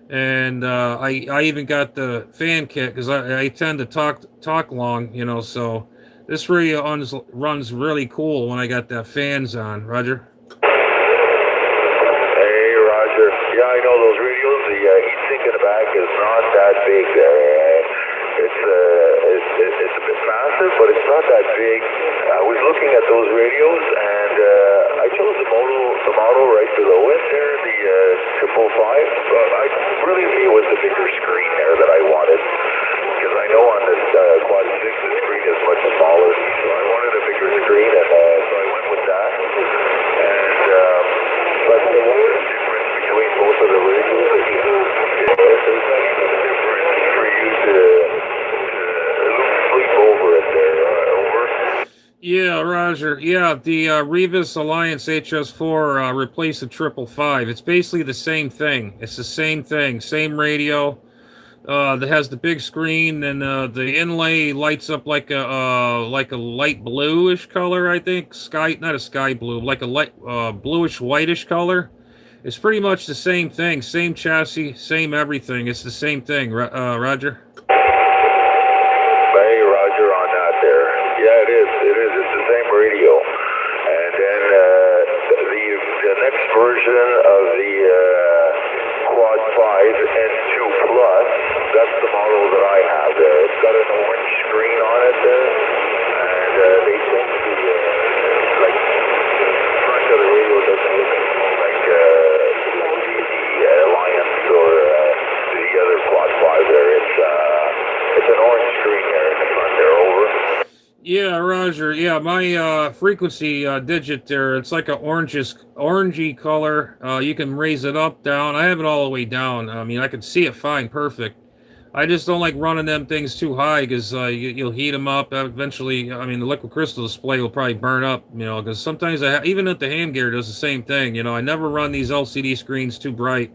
And I even got the fan kit because I tend to talk long, So this radio runs really cool when I got that fans on. Roger. Hey, Roger. Yeah, I know those radios. The heat sink in the back is not that big there. It's a bit massive, but it's not that big. I was looking at those radios, and I chose the model right below it there, the 555. I really think it was the bigger screen there that I wanted, because I know on this Quad 6 the screen is much smaller, so I wanted a bigger screen, and so I went with that. And but the one difference between both of the radios is there's not even a difference for you to sleep over it there. Over. Yeah, Roger. Yeah, the Revis Alliance HS4 replaced the 555. It's basically the same thing. It's the same thing, same radio. That has the big screen, and the inlay lights up like a light bluish color. I think not a sky blue, like a light bluish whitish color. It's pretty much the same thing, same chassis, same everything. It's the same thing, Roger. Hey, Roger, on that there. Yeah, it is. It's the same radio. And then the next version of the Quad 5 N2 Plus, that's the model that I have there. It's got an orange screen on it there. And they changed the front of the radio doesn't look like the Alliance or the other Quad 5 there. It's an orange screen there in the front there, over. Yeah, Roger. Yeah, my frequency digit there, it's like a orangey color. You can raise it up, down. I have it all the way down. I mean, I can see it fine, perfect. I just don't like running them things too high because you'll heat them up. Eventually, I mean, the liquid crystal display will probably burn up, because sometimes even at the hand gear does the same thing. I never run these LCD screens too bright.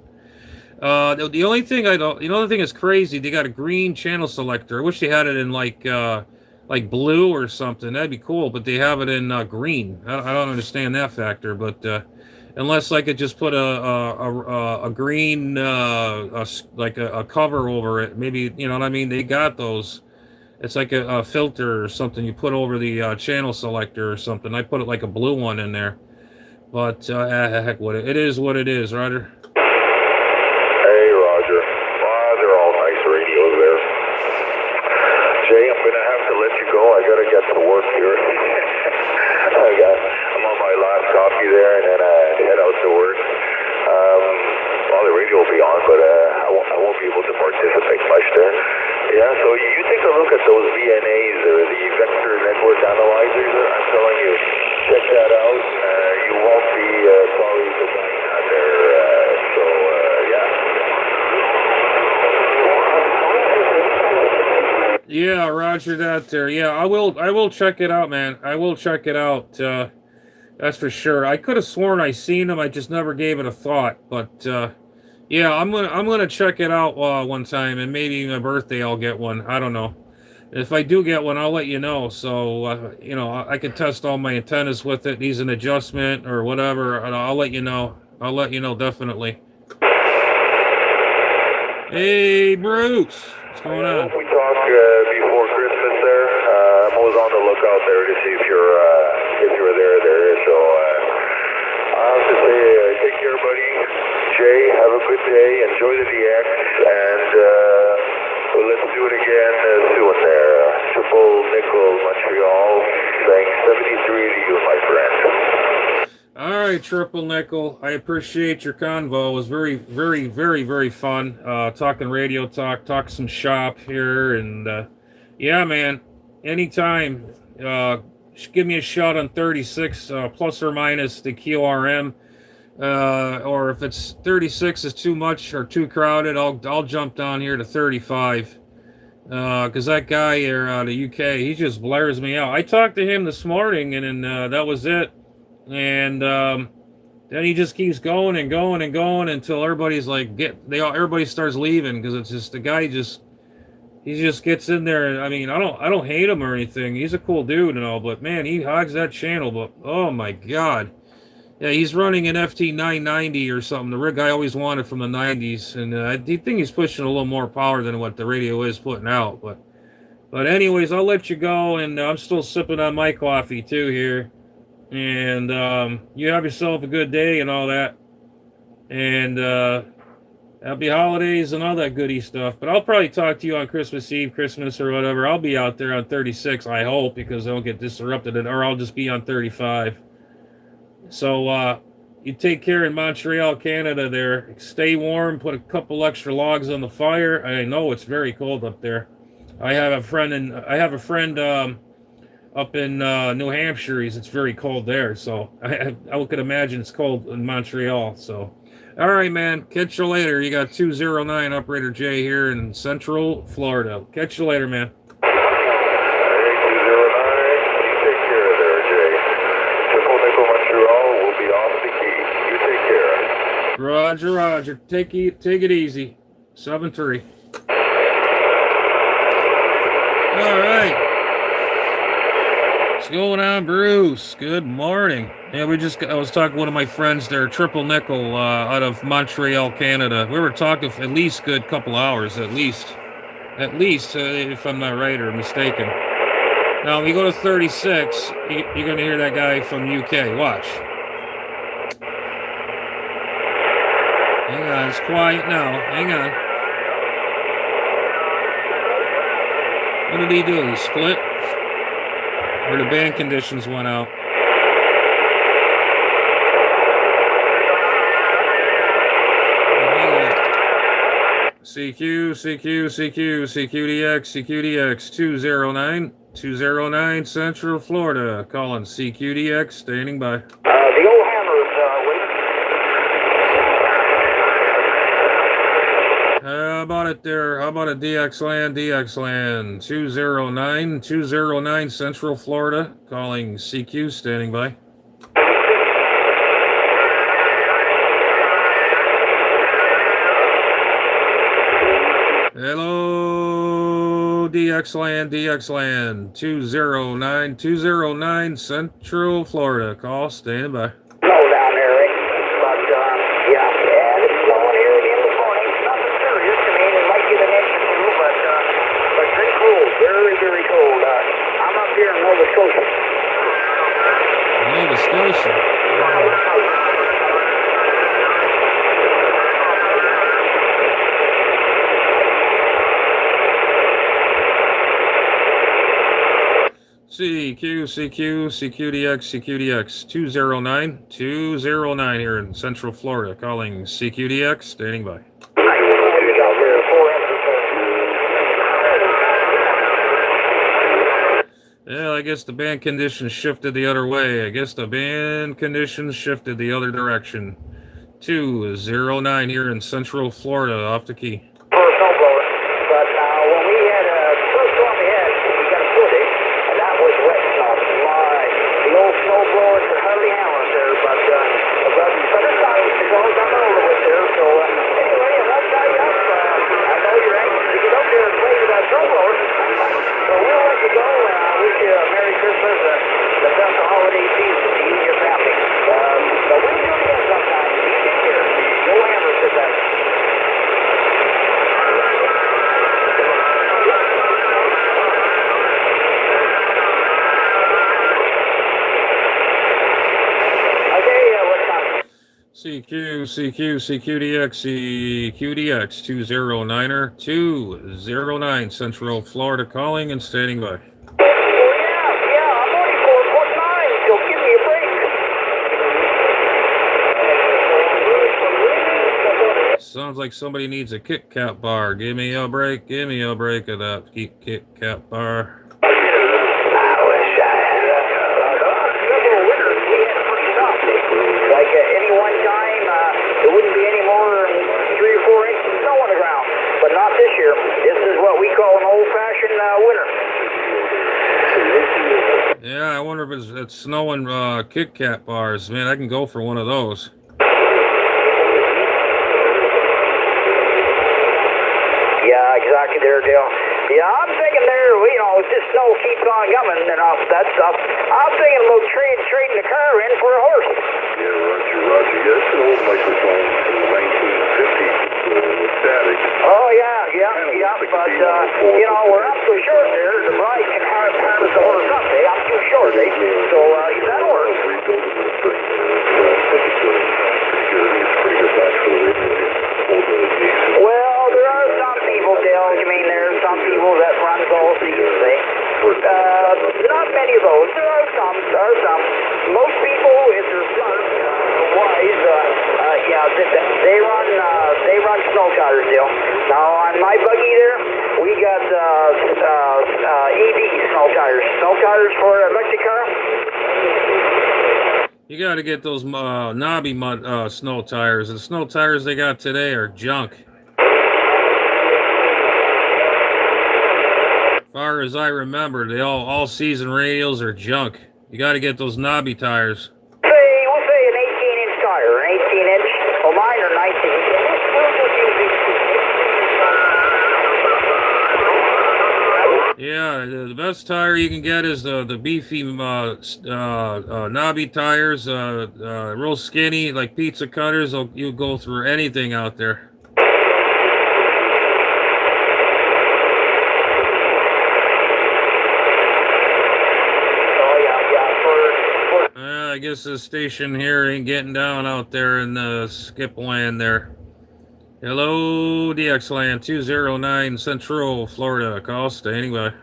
The only thing is crazy. They got a green channel selector. I wish they had it in like blue or something. That'd be cool, but they have it in green. I don't understand that factor, but unless I could just put a green like a cover over it, maybe, you know what I mean. They got those. It's like a filter or something you put over the channel selector or something. I put it like a blue one in there, but heck with it. It is what it is, Ryder. Hey, Roger. They're all nice radios there. Jay, I'm going to have to let you go. I got to get to work here. I'm on my last coffee there, and then head out to work. Well, the radio will be on, but I won't be able to participate much there. Yeah, so you take a look at those VNAs or the vector network analyzers. I'm telling you, check that out. You won't be sorry for buying that there. So, yeah. Yeah, Roger that there. Yeah, I will check it out, man. I will check it out. That's for sure. I could have sworn I seen them. I just never gave it a thought. But yeah, I'm gonna check it out one time, and maybe my birthday I'll get one. I don't know. If I do get one, I'll let you know. So I can test all my antennas with it. Needs an adjustment or whatever, and I'll let you know. I'll let you know definitely. Hey, Bruce, what's going on? We talked before Christmas there. I was on the lookout there to see if you're there. So I'll have to say, take care, buddy. Jay, have a good day. Enjoy the DX, and well, let's do it again soon there. Triple Nickel Montreal, saying 73 to you, my friend. All right, Triple Nickel. I appreciate your convo. It was very, very, very, very fun. Talking radio talk some shop here, and Yeah, man. Anytime. Give me a shot on 36, plus or minus the QRM. Or if it's 36 is too much or too crowded, I'll jump down here to 35. Because that guy here out of UK, he just blares me out. I talked to him this morning, and then that was it. And then he just keeps going and going and going until everybody's like, everybody starts leaving because it's just the guy he just gets in there. I mean, I don't hate him or anything. He's a cool dude and all, but man, he hogs that channel. But oh my god, yeah, he's running an FT 990 or something. The rig I always wanted from the 90s, and I think he's pushing a little more power than what the radio is putting out. But anyways, I'll let you go, and I'm still sipping on my coffee too here. And you have yourself a good day and all that. And happy holidays and all that goody stuff. But I'll probably talk to you on Christmas Eve, Christmas or whatever. I'll be out there on 36, I hope, because I don't get disrupted, or I'll just be on 35. So you take care in Montreal, Canada there. Stay warm, put a couple extra logs on the fire. I know it's very cold up there. I have a friend up in New Hampshire. It's very cold there, so I could imagine it's cold in Montreal. So, all right, man. Catch you later. You got 209 Operator J here in Central Florida. Catch you later, man. Hey, 209, you take care there, Jay. Triple Nickel Montreal will be off the key. You take care. Roger, Roger. Take it easy. 7-3. All right. What's going on, Bruce? Good morning. Yeah, I was talking to one of my friends there, Triple Nickel, out of Montreal, Canada. We were talking for at least a good couple hours, at least, if I'm not right or mistaken. Now, when you go to 36, you're going to hear that guy from UK. Watch. Hang on, it's quiet now. Hang on. What did he do? He split? Or the band conditions went out? CQ, CQDX, 209 Central Florida. Calling CQDX, standing by. The old Hammers, How about it there? How about a DXland, 209 Central Florida. Calling CQ, standing by. Hello, DXland, 209 Central Florida. Call, standing by. low down there, Rick. But, yeah, it's snowing here again this morning. Nothing serious. I mean, it might get an inch or two, but pretty cold. Very, very cold. I'm up here in Nova Scotia. Nova Scotia. CQDX, 209 here in Central Florida. Calling CQDX, standing by. Yeah, I guess the band conditions shifted the other way. 209 here in Central Florida, off the key. For a snowblower. But when we had first storm we had, we got a footage, and that was wet snow. The old snowblowers could hardly handle it there, but this time it goes on over with there. So anyway, if I'll tie you up, I know you're anxious to get up there and play with that snowblower. So we'll let you go, and I wish you a Merry Christmas and the best of holiday season to you and your family. But we'll do it again sometime. You take care. Go Hammers at that. CQDX, 209 Central Florida, calling and standing by. Yeah, I'm only 4.9, so give me a break. Son sounds like somebody needs a Kit Kat bar. Give me a break. Give me a break of that Kit Kat bar. I wish I had several winters we had pretty soft. Like any one time, there wouldn't be any more than 3 or 4 inches of snow on the ground. But not this year. This is what we call an old-fashioned winter. Yeah, I wonder if it's snowing Kit Kat bars. Man, I can go for one of those. Yeah, exactly there, Dale. Yeah, I'm thinking there, you know, if this snow keeps on coming and all that stuff, I'm thinking about trading the car in for a horse. Yeah, Roger. Yeah, that's an old microphone from the 1950s. Static. Oh, yeah, but, you know, we're up so short there, the bride can harness the horse up, eh? I'm too short, eh? So, that'll work. Well, there are some people, Dale, you mean there are some people that run all seasons, eh? Not many of those. There are some. Most people, if they're smart, wise, they run snow tires, Dale. Now, on my buggy there, we got EV snow tires. Snow tires for an electric car. You got to get those knobby snow tires. The snow tires they got today are junk. As far as I remember, they all season radials are junk. You got to get those knobby tires. We'll say an 18-inch tire, an 18-inch. Well, mine are 19. Yeah, the best tire you can get is the beefy knobby tires, real skinny, like pizza cutters. You'll go through anything out there. I guess this station here ain't getting down out there in the skip land there. Hello, DX Land 209 Central Florida. Costa, anyway.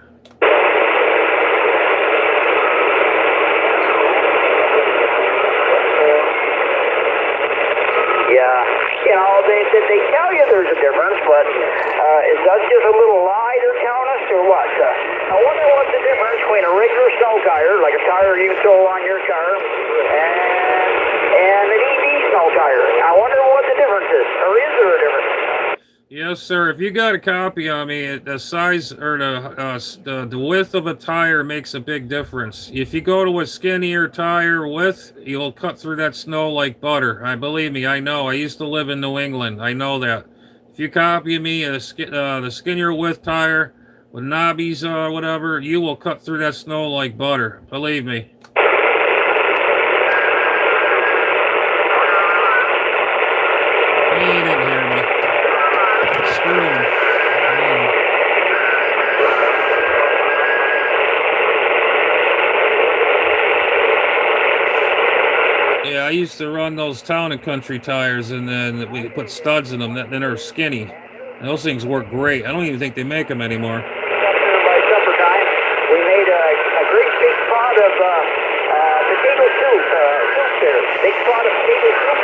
Yeah, you know, they tell you there's a difference, but is that just a little lie they're telling us, or what? I wonder what's the difference between a regular snow tire, like a tire you throw on your car, and an EV snow tire. I wonder what the difference is, or is there a difference? Yes, sir. If you got a copy on me, the size or the width of a tire makes a big difference. If you go to a skinnier tire width, you'll cut through that snow like butter. Believe me, I know. I used to live in New England. I know that. If you copy me the skinnier width tire with knobbies or whatever, you will cut through that snow like butter. Believe me. You didn't hear me. Screw 'em. Yeah, I used to run those Town and Country tires, and then we put studs in them. Then they're skinny. And those things work great. I don't even think they make them anymore. By supper time, we made a great big pot of potato soup there. Big pot of potato soup.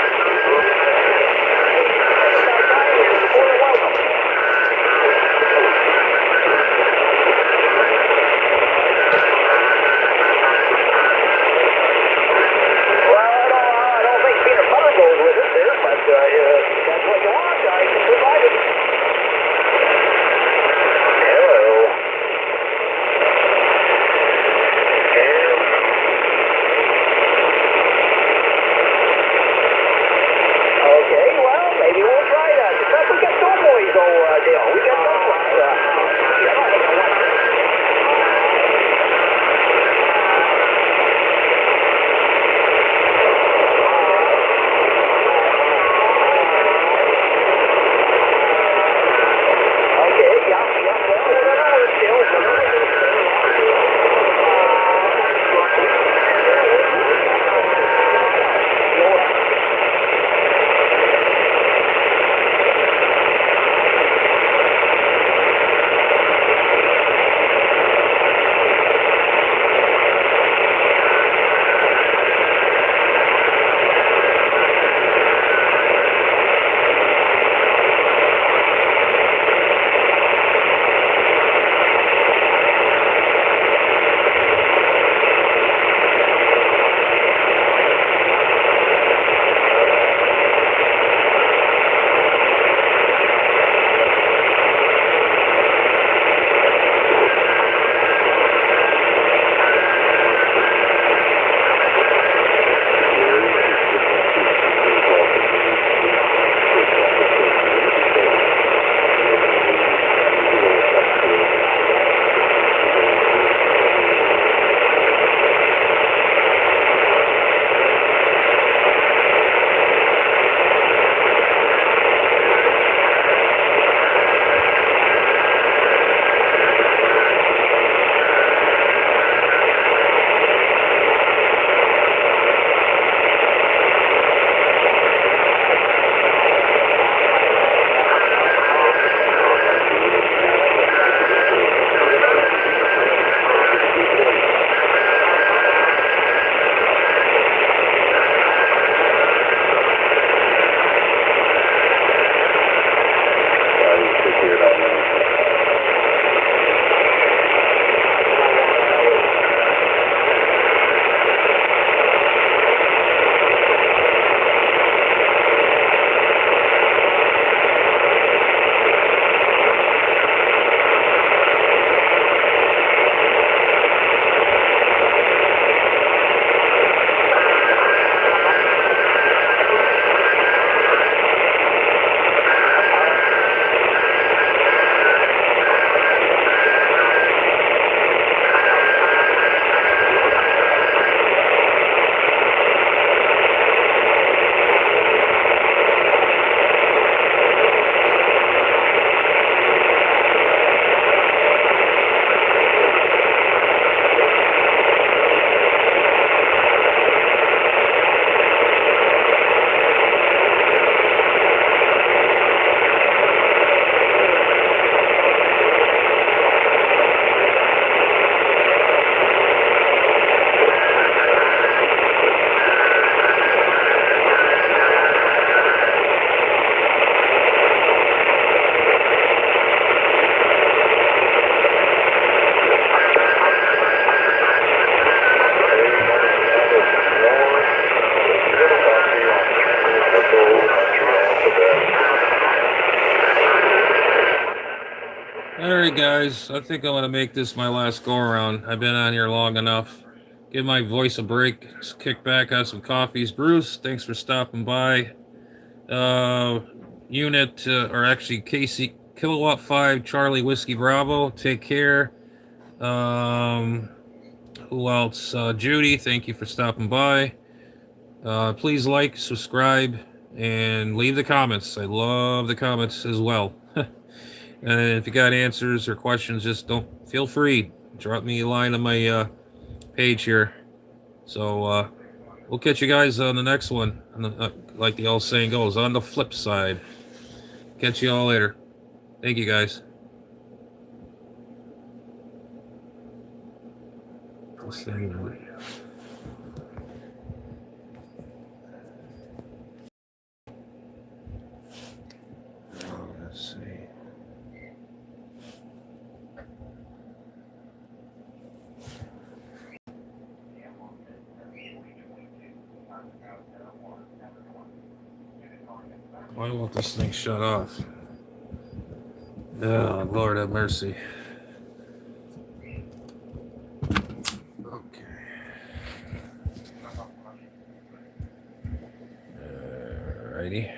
All right, guys. I think I'm going to make this my last go around. I've been on here long enough. Give my voice a break. Just kick back on some coffees. Bruce, thanks for stopping by. Unit, or actually Casey, Kilowatt 5, Charlie Whiskey Bravo. Take care. Who else? Judy, thank you for stopping by. Please like, subscribe, and leave the comments. I love the comments as well. And if you got answers or questions, just don't feel free. Drop me a line on my page here. So we'll catch you guys on the next one. Like the old saying goes, on the flip side. Catch you all later. Thank you, guys. Let's see. Why won't this thing shut off? Oh, Lord have mercy. Okay. Alrighty.